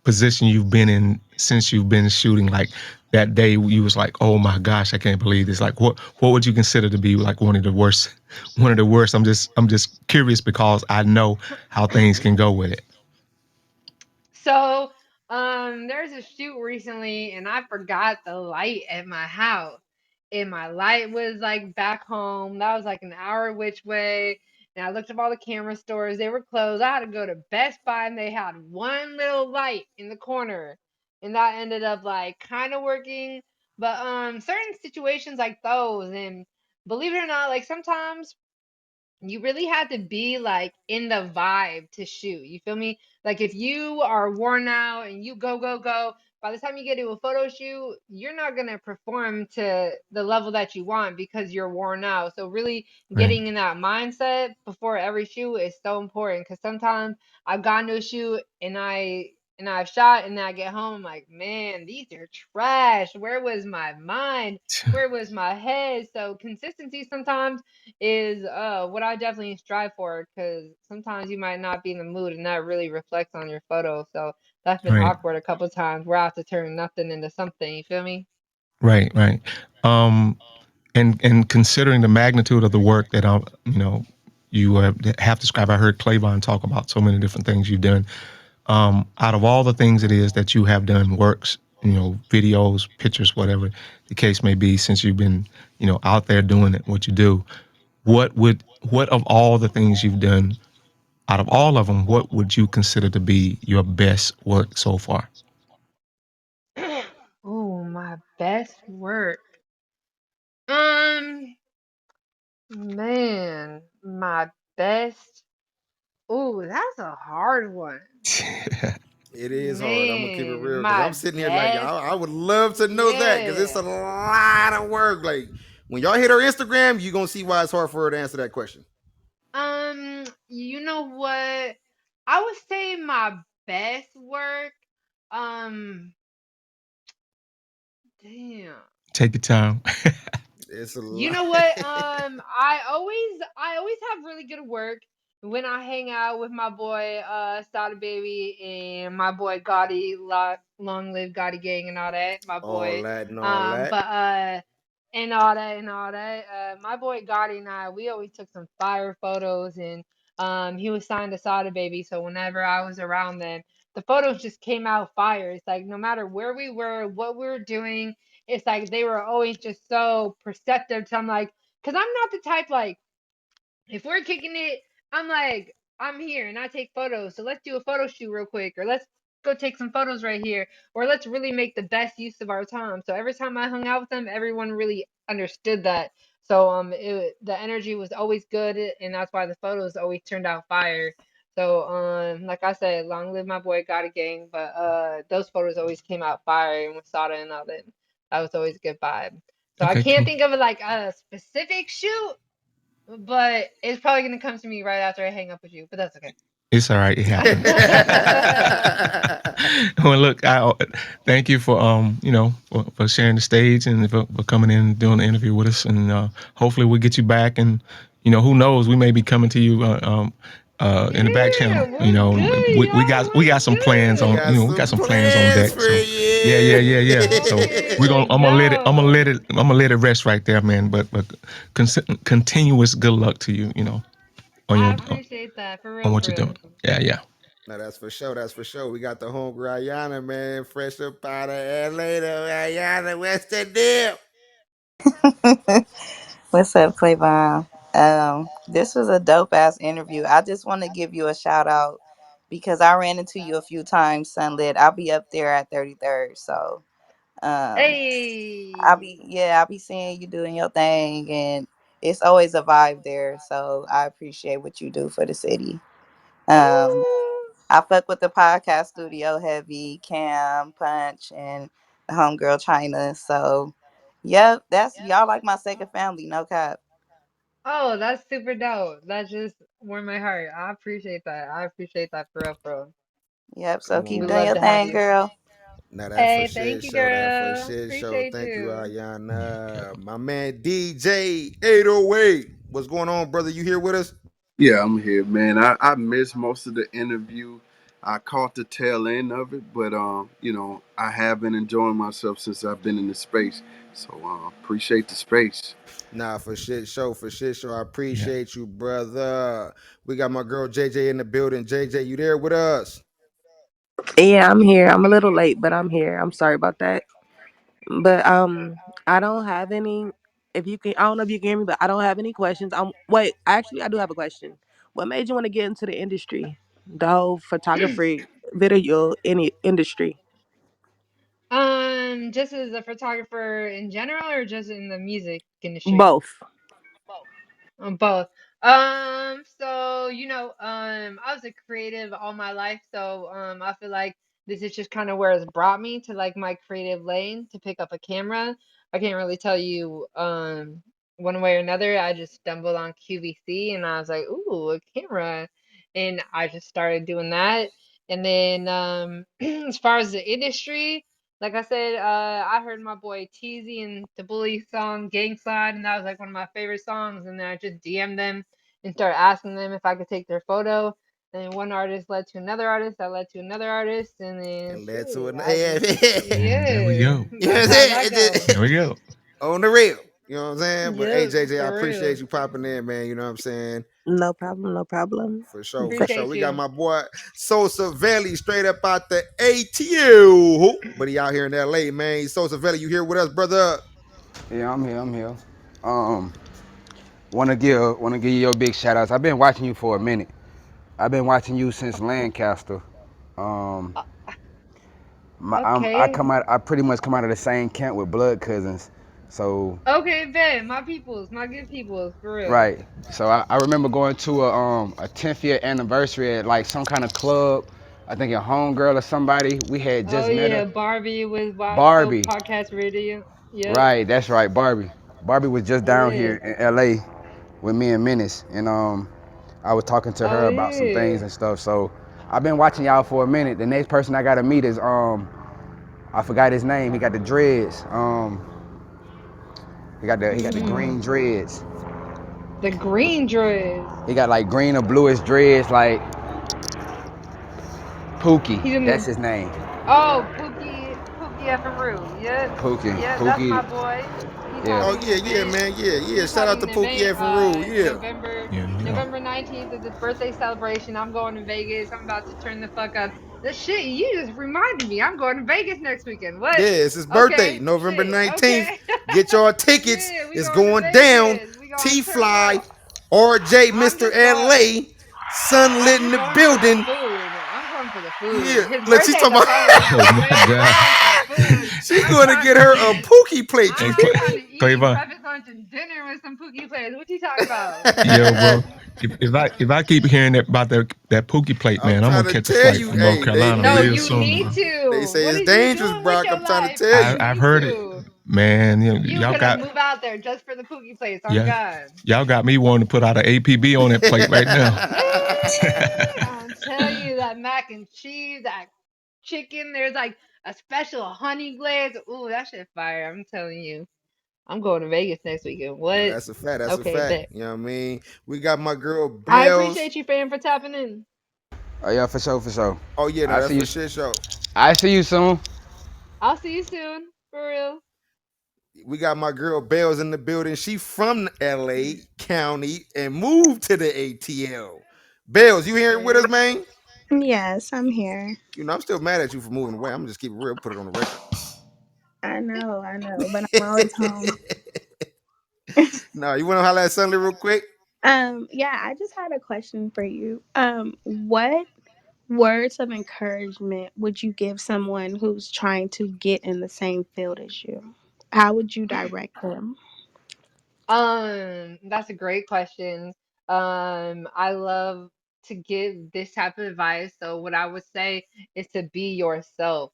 Speaker 4: position you've been in since you've been shooting? Like that day you was like, oh my gosh, I can't believe this. Like what would you consider to be like one of the worst? I'm just curious because I know how things can go with it.
Speaker 5: So, there's a shoot recently, and I forgot the light at my house, and my light was like back home. That was like an hour which way, and I looked up all the camera stores; they were closed. I had to go to Best Buy, and they had one little light in the corner, and that ended up like kind of working. But certain situations like those, and believe it or not, like sometimes you really had to be like in the vibe to shoot. You feel me? Like if you are worn out and you go, by the time you get to a photo shoot, you're not gonna perform to the level that you want because you're worn out. So really
Speaker 4: Right.
Speaker 5: getting in that mindset before every shoot is so important because sometimes I've gone to a shoot and I've shot and then I get home I'm like, man, these are trash. Where was my mind? Where was my head? So consistency sometimes is what I definitely strive for because sometimes you might not be in the mood and that really reflects on your photo. So that's been
Speaker 4: Right.
Speaker 5: awkward a couple times where I have to turn nothing into something. You feel me?
Speaker 4: Right. Um, and considering the magnitude of the work that you have described, I heard Clavon talk about so many different things you've done. Out of all the things it is that you have done, works, videos, pictures, whatever the case may be, since you've been, out there doing it, what you do, what of all the things you've done, out of all of them, what would you consider to be your best work so far?
Speaker 5: Oh, my best work. Um, man, my best. Oh, that's a hard one.
Speaker 3: It is hard. I'm gonna keep it
Speaker 5: Man,
Speaker 3: real because
Speaker 5: my
Speaker 3: I'm sitting here like
Speaker 5: best.
Speaker 3: I would love to know that because it's a
Speaker 5: Yeah.
Speaker 3: lot of work. Like when y'all hit her Instagram, you gonna see why it's hard for her to answer that question.
Speaker 5: You know what? I would say my best work. Um, damn.
Speaker 4: Take your time.
Speaker 3: It's a
Speaker 5: You
Speaker 3: lot.
Speaker 5: know what? I always have really good work when I hang out with my boy Sada Baby and my boy Gotti, long live Gotti Gang and all that. My
Speaker 3: All
Speaker 5: boy.
Speaker 3: that and all
Speaker 5: Um,
Speaker 3: that.
Speaker 5: but uh and all that and all that. My boy Gotti and I, we always took some fire photos, and he was signed to Sada Baby, so whenever I was around them, the photos just came out fire. It's like no matter where we were, what we were doing, it's like they were always just so perceptive. So I'm like, cause I'm not the type like if we're kicking it, I'm like, I'm here and I take photos. So let's do a photo shoot real quick, or let's go take some photos right here, or let's really make the best use of our time. So every time I hung out with them, everyone really understood that. So the energy was always good, and that's why the photos always turned out fire. So like I said, long live my boy Got a Gang. But those photos always came out fire, and with Sada and all that, that was always a good vibe. So I
Speaker 4: Okay,
Speaker 5: can't
Speaker 4: cool.
Speaker 5: think of like a specific shoot, but it's probably gonna come to me right after I hang up with you. But that's okay.
Speaker 4: It's all right. It happens. Well, look, thank you for for sharing the stage and for coming in and doing the interview with us, and hopefully we'll get you back. And who knows, we may be coming to you in the back
Speaker 5: Yeah,
Speaker 4: channel.
Speaker 5: we're good,
Speaker 4: We
Speaker 5: y'all.
Speaker 4: got
Speaker 5: We're
Speaker 4: some plans
Speaker 3: We
Speaker 4: on
Speaker 3: got
Speaker 5: good.
Speaker 4: we got
Speaker 3: some
Speaker 4: some plans on
Speaker 3: plans
Speaker 4: deck.
Speaker 3: for
Speaker 4: So yeah, yeah,
Speaker 3: you.
Speaker 4: yeah, yeah. So
Speaker 5: Okay, let's
Speaker 4: I'm gonna let
Speaker 5: go.
Speaker 4: it rest right there, man. But continuous good luck to you. On
Speaker 5: I
Speaker 4: your
Speaker 5: appreciate that for
Speaker 4: on
Speaker 5: real,
Speaker 4: what
Speaker 5: for
Speaker 4: you're doing.
Speaker 5: real.
Speaker 4: Yeah, yeah.
Speaker 3: Now that's for sure. That's for sure. We got the homegirl Ayana, man, fresh up out of LA. Though. Ayana, what's the deal?
Speaker 6: What's up, Clavon? This was a dope ass interview. I just want to give you a shout out because I ran into you a few times, Sunlit. I'll be up there at 33rd, so um,
Speaker 5: Hey.
Speaker 6: I'll be seeing you doing your thing, and it's always a vibe there. So I appreciate what you do for the city. Um,
Speaker 5: Ooh.
Speaker 6: I fuck with the podcast studio heavy, Cam, Punch, and the homegirl China. So, yep, that's y'all like my second family, no cap.
Speaker 5: Oh, that's super dope. That just warmed my heart. I appreciate that. I appreciate that for real, for real.
Speaker 6: Yep. So
Speaker 3: Come
Speaker 6: keep
Speaker 5: We
Speaker 3: on,
Speaker 6: doing
Speaker 5: love
Speaker 6: your
Speaker 5: to have
Speaker 6: thing,
Speaker 5: you.
Speaker 3: man.
Speaker 6: girl.
Speaker 3: Now that for
Speaker 5: Hey,
Speaker 3: shit
Speaker 5: thank you,
Speaker 3: show. That for
Speaker 5: girl.
Speaker 3: shit show.
Speaker 5: Appreciate
Speaker 3: Thank you,
Speaker 5: you.
Speaker 3: Ayana. My man DJ 808. What's going on, brother? You here with us?
Speaker 7: Yeah, I'm here, man. I missed most of the interview. I caught the tail end of it, but I have been enjoying myself since I've been in the space. So appreciate the space.
Speaker 3: Nah, for shit show. For shit show. I
Speaker 4: Yeah.
Speaker 3: appreciate you, brother. We got my girl JJ in the building. JJ, you there with us?
Speaker 8: Yeah, I'm here. I'm a little late, but I'm here. I'm sorry about that. But I don't have any. If you can, I don't know if you can hear me, but I don't have any questions. Wait, actually, I do have a question. What made you want to get into the industry, the whole photography, video, any industry?
Speaker 5: Just as a photographer in general, or just in the music industry?
Speaker 8: Both.
Speaker 5: Both. So I was a creative all my life, so I feel like this is just kind of where it's brought me to like my creative lane to pick up a camera. I can't really tell you one way or another. I just stumbled on QVC and I was like, ooh, a camera, and I just started doing that. And then as far as the industry. Like I said, I heard my boy Teasy and the Bully song Gang Slide, and that was like one of my favorite songs. And then I just DM'd them and started asking them if I could take their photo. And then one artist led to another artist, that led to another artist, and then
Speaker 3: And led to
Speaker 5: shoot,
Speaker 3: an
Speaker 5: I just,
Speaker 4: And there we
Speaker 5: yeah,
Speaker 4: go.
Speaker 3: you know what
Speaker 5: that's
Speaker 3: I'm
Speaker 5: how
Speaker 3: saying?
Speaker 5: that
Speaker 3: It
Speaker 5: go.
Speaker 4: There we
Speaker 3: just
Speaker 4: go.
Speaker 3: on the real. You know what I'm saying? But hey,
Speaker 5: Yep,
Speaker 3: JJ, I
Speaker 5: for
Speaker 3: appreciate
Speaker 5: real.
Speaker 3: you popping in, man. You know what I'm saying?
Speaker 8: No problem. No problem.
Speaker 3: For sure, for
Speaker 8: Th-
Speaker 3: sure.
Speaker 5: Appreciate
Speaker 3: We got
Speaker 5: you.
Speaker 3: my boy Sosa Valley straight up out the ATL. But he out here in LA, man. Sosa Valley, you here with us, brother?
Speaker 9: Yeah, I'm here. I'm here. Um, wanna give you your big shout outs. I've been watching you for a minute. I've been watching you since Lancaster. Um,
Speaker 5: Uh,
Speaker 9: I
Speaker 5: okay,
Speaker 9: come out. I pretty much come out of the same camp with blood cousins. So
Speaker 5: okay, bet my peoples, my good peoples, for real.
Speaker 9: right. So I remember going to a 10th year anniversary at like some kind of club. I think a homegirl or somebody. We had
Speaker 5: Oh
Speaker 9: just met
Speaker 5: yeah,
Speaker 9: her.
Speaker 5: Barbie with
Speaker 9: Barbie.
Speaker 5: podcast radio. Yep.
Speaker 9: Right. That's right. Barbie. Barbie was just
Speaker 5: Oh
Speaker 9: down
Speaker 5: yeah.
Speaker 9: here in L.A. with me and Menace, and I was talking to
Speaker 5: Oh
Speaker 9: her about some things
Speaker 5: yeah.
Speaker 9: and stuff. So I've been watching y'all for a minute. The next person I gotta meet is I forgot his name. He got the dreads. He got the green
Speaker 5: Mm,
Speaker 9: dreads.
Speaker 5: the green dress.
Speaker 9: He got like green or bluish dreads, like Pookie.
Speaker 5: He's in
Speaker 9: That's
Speaker 5: the
Speaker 9: his name.
Speaker 5: oh Pookie. Yeah, from Rue. Yep.
Speaker 9: Pookie,
Speaker 5: Yep, that's my
Speaker 9: Pookie,
Speaker 5: boy. He's
Speaker 9: yeah.
Speaker 3: Oh
Speaker 5: having an
Speaker 3: yeah, yeah,
Speaker 5: event.
Speaker 3: man, yeah, yeah.
Speaker 5: He's
Speaker 3: Shout out
Speaker 5: having
Speaker 3: to
Speaker 5: an
Speaker 3: Pookie
Speaker 5: event
Speaker 3: F and Rule, yeah.
Speaker 5: November
Speaker 4: Yeah.
Speaker 5: November 19th is his birthday celebration. I'm going to Vegas. I'm about to turn the fuck up. The shit you just reminded me. I'm going to Vegas next weekend. What?
Speaker 3: Yeah, it's his birthday,
Speaker 5: Okay,
Speaker 3: November
Speaker 5: shit.
Speaker 3: 19th.
Speaker 5: Okay.
Speaker 3: Get your tickets.
Speaker 5: Yeah, we
Speaker 3: It's
Speaker 5: going to
Speaker 3: going down.
Speaker 5: Vegas. We going
Speaker 3: T
Speaker 5: to turn
Speaker 3: Fly,
Speaker 5: up.
Speaker 3: RJ,
Speaker 5: I'm
Speaker 3: Mr.
Speaker 5: just going
Speaker 3: LA,
Speaker 5: I'm
Speaker 3: Sunlit in
Speaker 5: just
Speaker 3: the
Speaker 5: going for the
Speaker 3: building.
Speaker 5: food. I'm going for the
Speaker 3: Yeah.
Speaker 5: food. His
Speaker 3: Look, she's
Speaker 5: birthday's
Speaker 3: talking
Speaker 5: a
Speaker 3: about
Speaker 5: holiday,
Speaker 4: Oh
Speaker 5: but
Speaker 4: my
Speaker 5: man, I'm
Speaker 4: God.
Speaker 5: going for food.
Speaker 3: she's
Speaker 5: I'm
Speaker 3: gonna
Speaker 5: trying
Speaker 3: get
Speaker 5: to
Speaker 3: her a
Speaker 5: eat.
Speaker 3: Pookie plate. You
Speaker 4: Hey,
Speaker 5: I'm
Speaker 3: hear
Speaker 5: trying to eat
Speaker 4: Cleavon.
Speaker 5: breakfast, lunch, and dinner with some Pookie players. What you talking about?
Speaker 4: Yeah,
Speaker 3: me?
Speaker 4: well, if I keep hearing about that Pookie plate,
Speaker 3: I'm
Speaker 4: man, I'm
Speaker 3: trying
Speaker 4: gonna
Speaker 3: to
Speaker 4: catch a
Speaker 3: tell
Speaker 4: flight
Speaker 3: you,
Speaker 4: from North
Speaker 3: hey, they
Speaker 4: Carolina
Speaker 5: No,
Speaker 3: they
Speaker 4: real
Speaker 5: you
Speaker 4: soon,
Speaker 5: need
Speaker 4: bro.
Speaker 3: they
Speaker 5: to.
Speaker 3: say
Speaker 5: What
Speaker 3: it's
Speaker 5: is you
Speaker 3: dangerous,
Speaker 5: doing with
Speaker 3: Brock.
Speaker 5: your
Speaker 3: I'm trying to
Speaker 5: life?
Speaker 3: tell
Speaker 5: You
Speaker 3: you.
Speaker 4: I've
Speaker 5: need
Speaker 4: heard it,
Speaker 5: to.
Speaker 4: man.
Speaker 5: You
Speaker 4: Y'all
Speaker 5: gonna
Speaker 4: got
Speaker 5: move out there just for the Pookie place on
Speaker 4: yeah,
Speaker 5: God.
Speaker 4: y'all got me wanting to put out an APB on that plate right now.
Speaker 5: I'm telling you that mac and cheese, that chicken. There's like a special honey glaze. Ooh, that shit fire. I'm telling you. I'm going to Vegas next weekend.
Speaker 3: No,
Speaker 5: What?
Speaker 3: that's a fact. That's a
Speaker 5: Okay,
Speaker 3: fact.
Speaker 5: bet.
Speaker 3: You know what I mean? We got my girl
Speaker 5: I
Speaker 3: Bells.
Speaker 5: appreciate you, fam, for tapping in.
Speaker 9: Oh yeah, for sure, for sure.
Speaker 3: Oh yeah, no,
Speaker 9: I
Speaker 3: that's
Speaker 9: see you.
Speaker 3: for shit show.
Speaker 9: I see you soon.
Speaker 5: I'll see you soon. For real.
Speaker 3: We got my girl Bells in the building. She from LA County and moved to the ATL. Bells, you here with us,
Speaker 5: Okay.
Speaker 3: man?
Speaker 10: Yes, I'm here.
Speaker 3: You know, I'm still mad at you for moving away. I'm gonna just keep it real, put it on the record.
Speaker 10: I know, but I'm always home.
Speaker 3: No, you wanna holler at Sunday real quick?
Speaker 10: Yeah, I just had a question for you. What words of encouragement would you give someone who's trying to get in the same field as you? How would you direct them?
Speaker 5: That's a great question. I love to give this type of advice. So what I would say is to be yourself.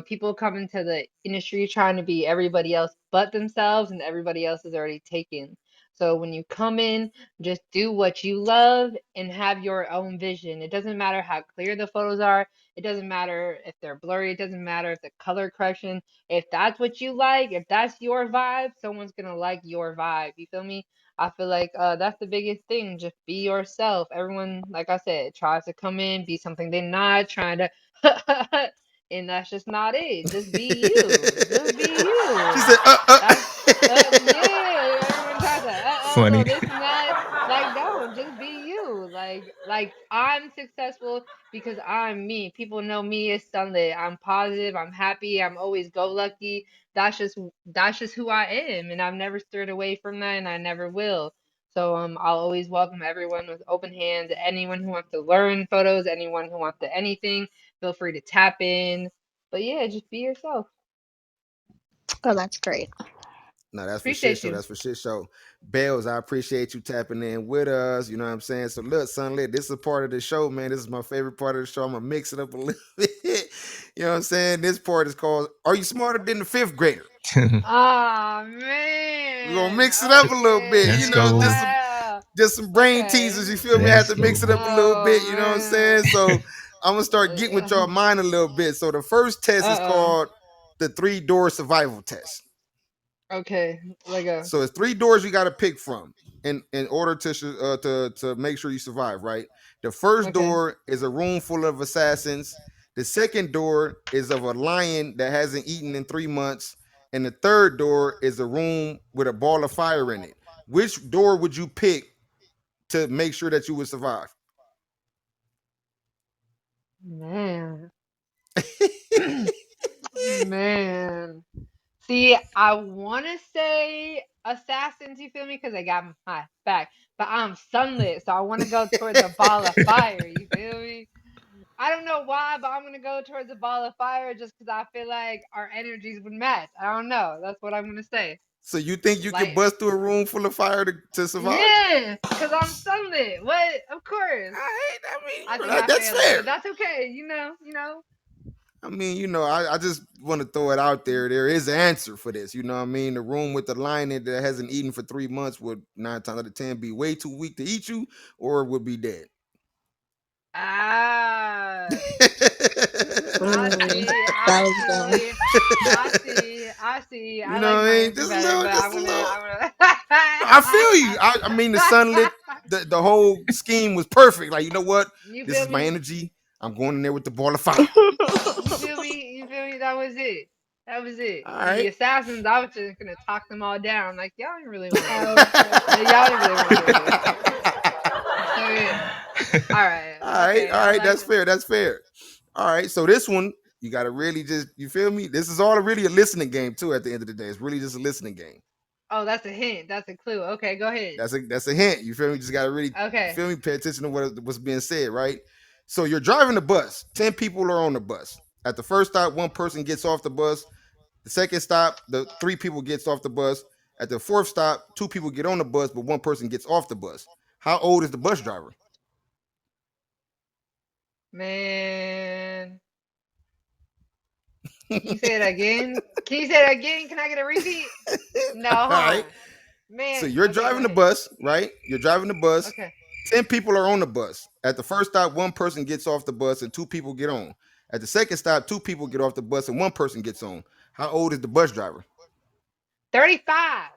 Speaker 5: People come into the industry trying to be everybody else but themselves, and everybody else is already taken. So when you come in, just do what you love and have your own vision. It doesn't matter how clear the photos are. It doesn't matter if they're blurry. It doesn't matter if the color correction, if that's what you like, if that's your vibe, someone's gonna like your vibe. You feel me? I feel like that's the biggest thing. Just be yourself. Everyone, like I said, tries to come in, be something they're not, trying to and that's just not it. Just be you. Just be
Speaker 3: She
Speaker 5: you.
Speaker 3: said,
Speaker 5: That's yeah, everyone tries to no
Speaker 4: Funny.
Speaker 5: this and that. Like no, just be you. Like I'm successful because I'm me. People know me as Sunlit. I'm positive. I'm happy. I'm always go lucky. That's just who I am, and I've never stirred away from that, and I never will. So I'll always welcome everyone with open hands. Anyone who wants to learn photos, anyone who wants to anything, feel free to tap in. But yeah, just be yourself.
Speaker 10: Oh, that's great.
Speaker 3: No, that's for shit
Speaker 5: Appreciate
Speaker 3: show.
Speaker 5: you.
Speaker 3: That's for shit show. Bells, I appreciate you tapping in with us. You know what I'm saying? So look, Sunlit, this is a part of the show, man. This is my favorite part of the show. I'm gonna mix it up a little bit. You know what I'm saying? This part is called Are You Smarter Than the Fifth Grader?
Speaker 5: Oh
Speaker 3: We're gonna
Speaker 5: man.
Speaker 3: mix it up a little bit,
Speaker 5: Okay.
Speaker 4: Let's
Speaker 3: you know,
Speaker 4: go.
Speaker 3: just some brain
Speaker 5: Okay.
Speaker 3: teasers, you feel me? I had
Speaker 4: Let's
Speaker 3: to mix it
Speaker 4: go.
Speaker 3: up a little
Speaker 5: Oh
Speaker 3: bit, you know what I'm saying? So I'm gonna start getting with
Speaker 5: man.
Speaker 3: your mind a little bit. So the first test is
Speaker 5: Uh-oh.
Speaker 3: called the three-door survival test.
Speaker 5: Okay. Lego.
Speaker 3: So it's three doors you got to pick from in order to make sure you survive. Right. The first
Speaker 5: Okay.
Speaker 3: door is a room full of assassins. The second door is of a lion that hasn't eaten in 3 months, and the third door is a room with a ball of fire in it. Which door would you pick to make sure that you would survive?
Speaker 5: Man. Man. See, I want to say assassins, you feel me? Because they got my back. But I'm sunlit, so I want to go towards a ball of fire, you feel me? I don't know why, but I'm going to go towards a ball of fire just because I feel like our energies would match. I don't know. That's what I'm going to say.
Speaker 3: So you think you could
Speaker 5: Like,
Speaker 3: bust through a room full of fire to survive?
Speaker 5: yeah, because I'm sunlit. What? Of course.
Speaker 3: I mean,
Speaker 5: I
Speaker 3: you
Speaker 5: think
Speaker 3: know,
Speaker 5: I
Speaker 3: that's
Speaker 5: failed it,
Speaker 3: fair.
Speaker 5: but that's okay. You know.
Speaker 3: I mean, I just want to throw it out there. There is an answer for this. You know what I mean? The room with the lion in it that hasn't eaten for 3 months would 9 times out of 10 be way too weak to eat you or would be dead.
Speaker 5: Ah. I
Speaker 10: Mm,
Speaker 5: see,
Speaker 10: that
Speaker 5: I
Speaker 10: was good.
Speaker 5: see, I see, I see.
Speaker 3: You
Speaker 5: I
Speaker 3: know
Speaker 5: like
Speaker 3: what I
Speaker 5: my
Speaker 3: mean?
Speaker 5: answer better, but
Speaker 3: Just a little.
Speaker 5: I'm
Speaker 3: I feel you. I mean, the sunlit, the whole scheme was perfect. Like, you know what?
Speaker 5: You
Speaker 3: This
Speaker 5: feel
Speaker 3: is my
Speaker 5: me?
Speaker 3: energy. I'm going in there with the ball of fire.
Speaker 5: You feel me? You feel me? That was it. That was it.
Speaker 3: All
Speaker 5: The
Speaker 3: right.
Speaker 5: assassins, I was just gonna talk them all down. Like y'all didn't really want to do this.
Speaker 10: Okay.
Speaker 5: Y'all didn't really want to do this. So yeah. All right.
Speaker 3: All right,
Speaker 5: Okay.
Speaker 3: all
Speaker 5: I
Speaker 3: right,
Speaker 5: like
Speaker 3: that's
Speaker 5: this.
Speaker 3: fair. That's fair. All right, so this one you gotta really just you feel me. This is all really a listening game too. At the end of the day, it's really just a listening game.
Speaker 5: Oh, that's a hint. That's a clue. Okay, go ahead.
Speaker 3: That's a hint. You feel me? Just gotta really you
Speaker 5: Okay.
Speaker 3: feel me. Pay attention to what's being said, right? So you're driving the bus. 10 people are on the bus. At the first stop, one person gets off the bus. The second stop, the 3 people gets off the bus. At the fourth stop, 2 people get on the bus, but one person gets off the bus. How old is the bus driver?
Speaker 5: Man. Can you say it again? Can you say it again? Can I get a repeat? No,
Speaker 3: All right.
Speaker 5: huh?
Speaker 3: So
Speaker 5: Man.
Speaker 3: you're
Speaker 5: Okay, go
Speaker 3: driving the
Speaker 5: ahead.
Speaker 3: bus, right? You're driving the bus.
Speaker 5: Okay.
Speaker 3: 10 people are on the bus. At the first stop, one person gets off the bus and 2 people get on. At the second stop, 2 people get off the bus and one person gets on. How old is the bus driver?
Speaker 5: 35.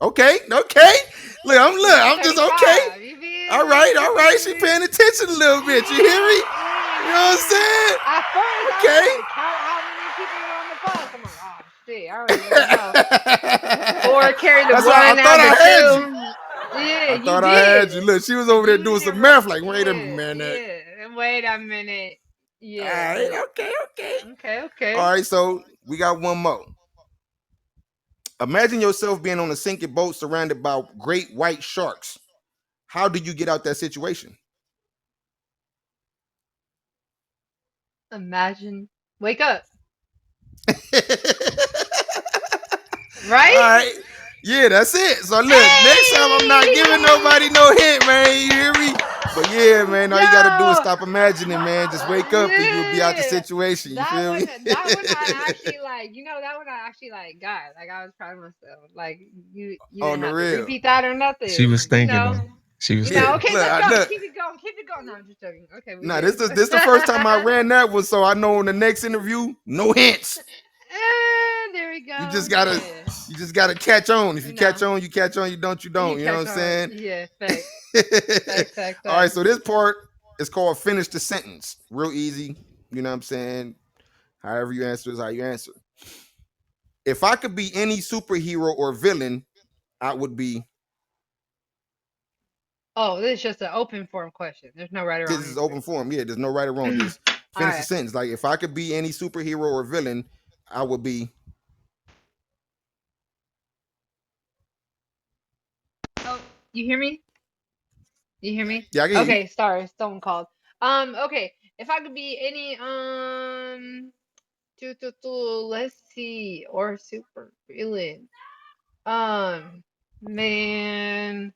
Speaker 3: Okay, okay. I'm just okay.
Speaker 5: 35. You feel me?
Speaker 3: All
Speaker 5: You
Speaker 3: right.
Speaker 5: feel
Speaker 3: She
Speaker 5: me?
Speaker 3: paying attention a little bit. You hear me?
Speaker 5: Yeah,
Speaker 3: You know what I'm saying?
Speaker 5: At first, I was
Speaker 3: Okay.
Speaker 5: trying to count how many people were on the bus. I'm like, oh shit, I don't even know. Or carry the
Speaker 3: That's why I
Speaker 5: one,
Speaker 3: thought
Speaker 5: add the
Speaker 3: I had you.
Speaker 5: two. Yeah,
Speaker 3: I
Speaker 5: you
Speaker 3: thought I had you.
Speaker 5: did.
Speaker 3: Look, she was over there
Speaker 5: You
Speaker 3: doing
Speaker 5: did it
Speaker 3: some
Speaker 5: right.
Speaker 3: math. Like, wait a
Speaker 5: Yeah,
Speaker 3: minute.
Speaker 5: yeah. Wait a minute.
Speaker 3: All
Speaker 5: Yeah,
Speaker 3: right.
Speaker 5: but
Speaker 3: Okay. Okay.
Speaker 5: okay,
Speaker 3: All
Speaker 5: okay.
Speaker 3: right. So we got one more. Imagine yourself being on a sinking boat surrounded by great white sharks. How do you get out that situation?
Speaker 5: Imagine. Wake up.
Speaker 3: All
Speaker 5: Right?
Speaker 3: right. Yeah, that's it. So look, next time I'm not giving
Speaker 5: Hey!
Speaker 3: nobody no hint, man. You hear me? But yeah, man, all you gotta do is
Speaker 5: Yo!
Speaker 3: stop imagining, man. Just wake up and you'll be out the
Speaker 5: Yeah!
Speaker 3: situation. You feel me?
Speaker 5: That one I actually like, that one I actually like got. Like I was proud of myself. Like you
Speaker 3: On
Speaker 5: didn't
Speaker 3: the
Speaker 5: have to
Speaker 3: real.
Speaker 5: repeat that or
Speaker 4: She was
Speaker 5: nothing.
Speaker 4: thinking though. She was
Speaker 3: Yeah.
Speaker 4: thinking.
Speaker 5: Okay,
Speaker 3: Look,
Speaker 5: let's go.
Speaker 3: look.
Speaker 5: Keep it going. Keep it going. No, I'm just joking. Okay, we
Speaker 3: Nah, this
Speaker 5: good.
Speaker 3: is this the first time I ran that one, so I know in the next interview, no hints.
Speaker 5: And there we
Speaker 3: You
Speaker 5: go.
Speaker 3: just gotta
Speaker 5: Yeah.
Speaker 3: you just gotta catch on. If you
Speaker 5: You
Speaker 3: catch
Speaker 5: know.
Speaker 3: on, you catch on. You don't, you
Speaker 5: You
Speaker 3: don't. You know what
Speaker 5: catch
Speaker 3: I'm
Speaker 5: on.
Speaker 3: saying?
Speaker 5: Yeah, facts. Facts, facts,
Speaker 3: All right,
Speaker 5: facts.
Speaker 3: so this part is called finish the sentence. Real easy. You know what I'm saying? However you answer is how you answer. If I could be any superhero or villain, I would be.
Speaker 5: Oh, this is just an open form question. There's no right or
Speaker 3: This
Speaker 5: wrong
Speaker 3: is
Speaker 5: answer.
Speaker 3: open forum. Yeah, there's no right or wrong. Just
Speaker 5: All
Speaker 3: finish the
Speaker 5: right.
Speaker 3: sentence. Like if I could be any superhero or villain, I would be.
Speaker 5: Oh, you hear me? You hear me?
Speaker 3: Yeah, I can hear you.
Speaker 5: Okay, sorry, someone called. Okay. If I could be any let's see, or super villain. Um, man,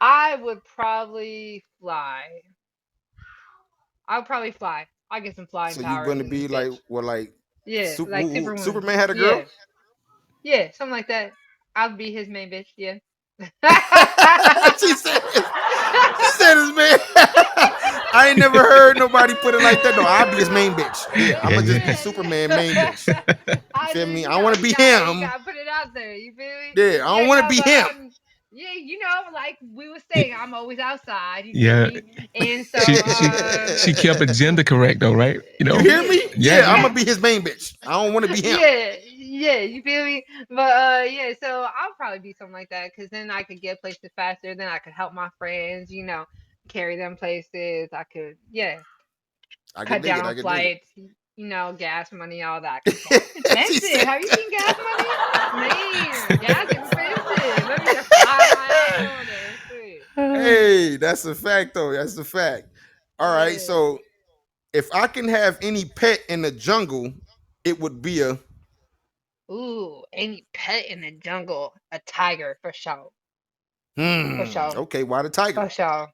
Speaker 5: I would probably fly. I would probably fly. I get some flying
Speaker 3: So you're
Speaker 5: powers
Speaker 3: gonna
Speaker 5: in this
Speaker 3: be like
Speaker 5: bitch.
Speaker 3: what like
Speaker 5: Yeah, like Superman.
Speaker 3: Superman had a girl?
Speaker 5: Yeah, yeah, something like that. I'd be his main bitch. Yeah.
Speaker 3: she said she said this man. I ain't never heard nobody put it like that. No, I'll be his main bitch. Yeah,
Speaker 4: Yeah,
Speaker 3: I'ma just be Superman
Speaker 5: Yeah.
Speaker 3: main bitch. You
Speaker 5: I
Speaker 3: feel
Speaker 5: just,
Speaker 3: me? I don't wanna be him.
Speaker 5: you gotta put it out there. You feel me?
Speaker 3: Yeah, I
Speaker 5: Yeah,
Speaker 3: don't wanna
Speaker 5: no,
Speaker 3: be
Speaker 5: but
Speaker 3: him.
Speaker 5: yeah, like we were
Speaker 4: yeah.
Speaker 5: saying, I'm always outside. You feel
Speaker 4: Yeah.
Speaker 5: me? And so,
Speaker 4: She kept it gender correct though, right? You
Speaker 3: You
Speaker 4: know.
Speaker 3: hear me?
Speaker 4: Yeah,
Speaker 3: Yeah, I'm
Speaker 4: yeah.
Speaker 3: gonna be his main bitch. I don't wanna be him.
Speaker 5: yeah, you feel me? But yeah, so I'll probably be something like that, because then I could get places faster. Then I could help my friends, carry them places. I could, yeah,
Speaker 3: I could
Speaker 5: cut
Speaker 3: dig
Speaker 5: down
Speaker 3: it. I
Speaker 5: on
Speaker 3: could dig it.
Speaker 5: flights, gas money, all that. Cause gas
Speaker 3: she
Speaker 5: expensive.
Speaker 3: said.
Speaker 5: Have you seen gas money? Man, gas expensive. Let me just fly my ass over there. Shit.
Speaker 3: Hey, that's a fact though. That's a fact. All right,
Speaker 5: Yeah.
Speaker 3: so if I can have any pet in the jungle, it would be a
Speaker 5: Ooh, any pet in the jungle, a tiger for sure. For sure.
Speaker 3: Okay, why the tiger?
Speaker 5: For sure.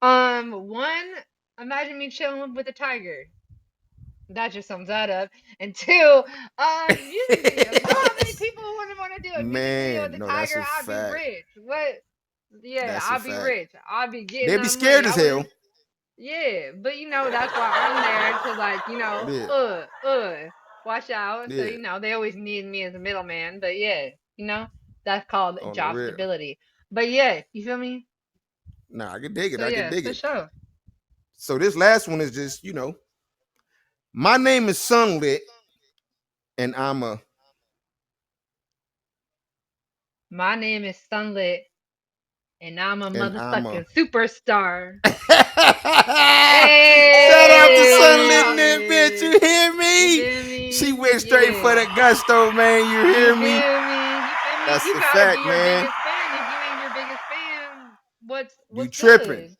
Speaker 5: One, imagine me chilling with a tiger. That just sums that up. And two, music videos. You know how many people wouldn't want to do a music video with
Speaker 3: Man,
Speaker 5: a
Speaker 3: no, that's
Speaker 5: tiger?
Speaker 3: a
Speaker 5: I'd be
Speaker 3: fact.
Speaker 5: rich. What? Yeah,
Speaker 3: That's a
Speaker 5: I'd be
Speaker 3: fact.
Speaker 5: rich. I'd be getting
Speaker 3: They'd be
Speaker 5: that money.
Speaker 3: scared as
Speaker 5: I
Speaker 3: hell.
Speaker 5: wouldn't. Yeah, but that's why I'm there to, like,
Speaker 3: Yeah,
Speaker 5: watch out. So,
Speaker 3: yeah,
Speaker 5: they always need me as a middleman. But yeah, that's called
Speaker 3: on the
Speaker 5: job
Speaker 3: real.
Speaker 5: stability. But yeah, you feel me?
Speaker 3: Nah, I can dig it.
Speaker 5: So
Speaker 3: I can
Speaker 5: yeah,
Speaker 3: dig
Speaker 5: for
Speaker 3: it.
Speaker 5: sure.
Speaker 3: So this last one is just, my name is SunLit. And I'm a
Speaker 5: My name is Sunlit, and I'm a
Speaker 3: and I'm a
Speaker 5: motherfucking superstar.
Speaker 3: Shout out to Sunlit in that bitch.
Speaker 5: Hey!
Speaker 3: You hear
Speaker 5: You
Speaker 3: me?
Speaker 5: feel
Speaker 3: She
Speaker 5: me?
Speaker 3: went straight for
Speaker 5: Yeah.
Speaker 3: the gusto, man. You
Speaker 5: You
Speaker 3: hear me?
Speaker 5: feel me? You feel me?
Speaker 3: That's
Speaker 5: You
Speaker 3: a
Speaker 5: gotta be
Speaker 3: fact,
Speaker 5: your
Speaker 3: man.
Speaker 5: biggest fan. If you ain't your biggest fan,
Speaker 3: You
Speaker 5: what's
Speaker 3: tripping.
Speaker 5: good?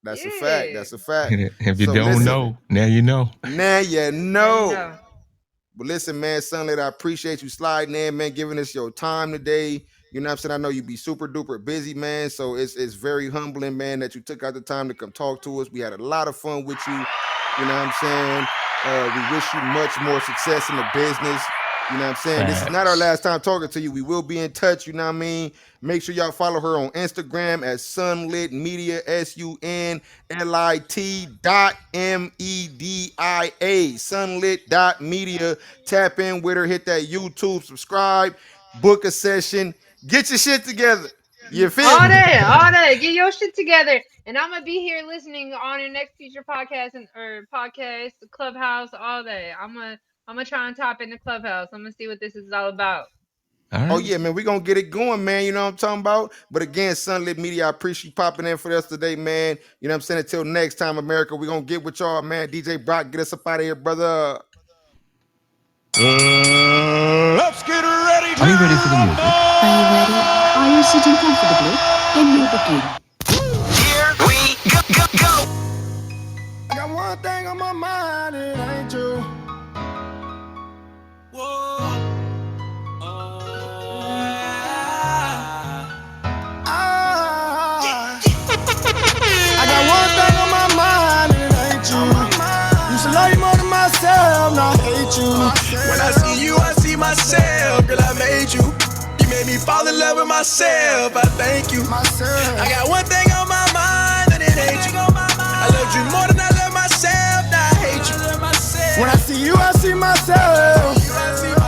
Speaker 3: That's a fact.
Speaker 5: Yeah.
Speaker 3: That's a fact.
Speaker 4: If you
Speaker 3: So
Speaker 4: don't
Speaker 3: listen,
Speaker 4: know, now you know.
Speaker 3: now you
Speaker 5: Now you
Speaker 3: know.
Speaker 5: know.
Speaker 3: But listen, man, Sunlit, I appreciate you sliding in, man, giving us your time today. You know what I'm saying? I know you be super duper busy, man. So it's very humbling, man, that you took out the time to come talk to us. We had a lot of fun with you. You know what I'm saying? We wish you much more success in the business. You know what I'm saying? This is not our
Speaker 4: Facts.
Speaker 3: last time talking to you. We will be in touch. You know what I mean? Make sure y'all follow her on Instagram at Sunlit Media, SUNLIT.MEDIA, sunlit.media. Tap in with her, hit that YouTube, subscribe, book a session, get your shit together. You feel
Speaker 5: All
Speaker 3: me?
Speaker 5: day, all day. Get your shit together. And I'm gonna be here listening on your next future podcast and or podcast, clubhouse, all day. I'm gonna try and top in the clubhouse. I'm gonna see what this is all about.
Speaker 4: All
Speaker 3: Oh
Speaker 4: right.
Speaker 3: yeah, man, we gonna get it going, man. You know what I'm talking about? But again, Sunlit Media, I appreciate you popping in for us today, man. You know what I'm saying? Until next time, America, we gonna get with y'all, man. DJ Brock, get us up out of here, brother.
Speaker 2: Let's get ready to
Speaker 11: Are you ready for the music?
Speaker 1: Are you ready?
Speaker 11: Are you sitting comfortably? Then we'll begin.
Speaker 2: I got one thing on my mind, it ain't you. Whoa. I got one thing on my mind, and it ain't you. Used to love you more than myself, now I hate you. When I see you, I see myself, girl, I made you. You made me fall in love with myself, I thank you. I got one thing on my mind, and it ain't you. I loved you more than I love myself, now I hate you. When I see you, I see myself.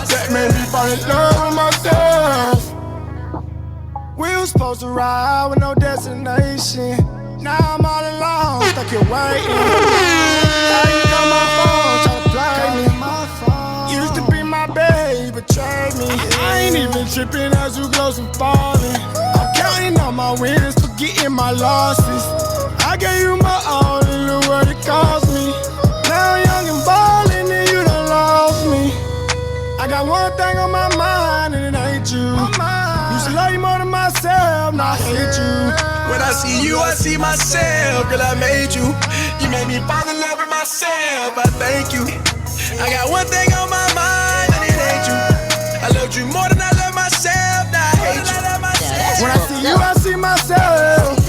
Speaker 2: That made me fall in love with myself. We was supposed to ride with no destination. Now I'm all alone, stuck here waiting. Now you got my phone, try to play me. Used to be my babe, betrayed me. I ain't even tripping as you close and falling. I'm counting on my wins, forgetting my losses. I gave you my all, and look what it cost me. Now I'm young and ballin', and you done lost me. I got one thing on my mind, and it ain't you. Used to love you more than myself, now I hate you. When I see you, I see myself, girl, I made you. You made me fall in love with myself, I thank you. I got one thing on my mind, and it ain't you. I loved you more than I love myself, now I hate you. When I see you, I see myself.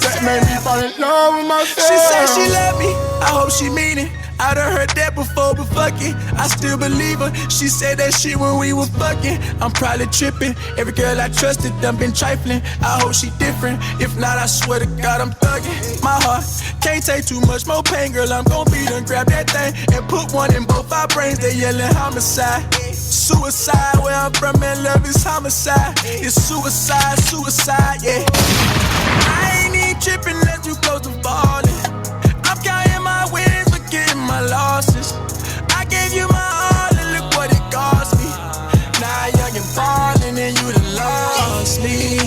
Speaker 2: That made me fall in love with myself. She said she love me, I hope she mean it. I done heard that before, but fuck it, I still believe her. She said that shit when we was fucking. I'm probably tripping. Every girl I trusted done been trifling. I hope she different. If not, I swear to God I'm thugging. My heart can't take too much more pain, girl. I'm gon' beat and grab that thing and put one in both our brains. They yelling homicide. Suicide, where I'm from, man, love is homicide. It's suicide, suicide, yeah. I ain't even tripping, let you close to falling. I'm counting my wins, forgetting my losses. I gave you my all, and look what it cost me. Now young and falling, and you done lost me.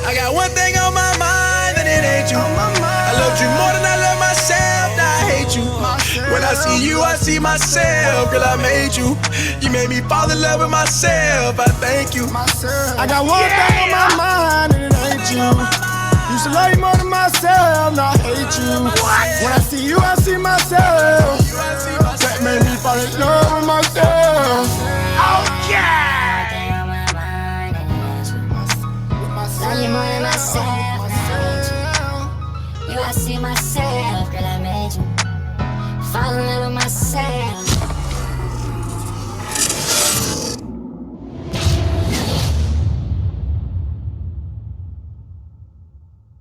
Speaker 2: I got one thing on my mind, and it ain't you. I loved you more than I love myself, now I hate you. When I see you, I see myself, girl, I made you. You made me fall in love with myself, I thank you. I got one thing on my mind, and it ain't you. Used to love you more than myself, now I hate you. When I see you, I see myself. That made me fall in love with myself.
Speaker 12: Love you more than myself, I hate you. You, I see myself, girl, I made you. Fall in love with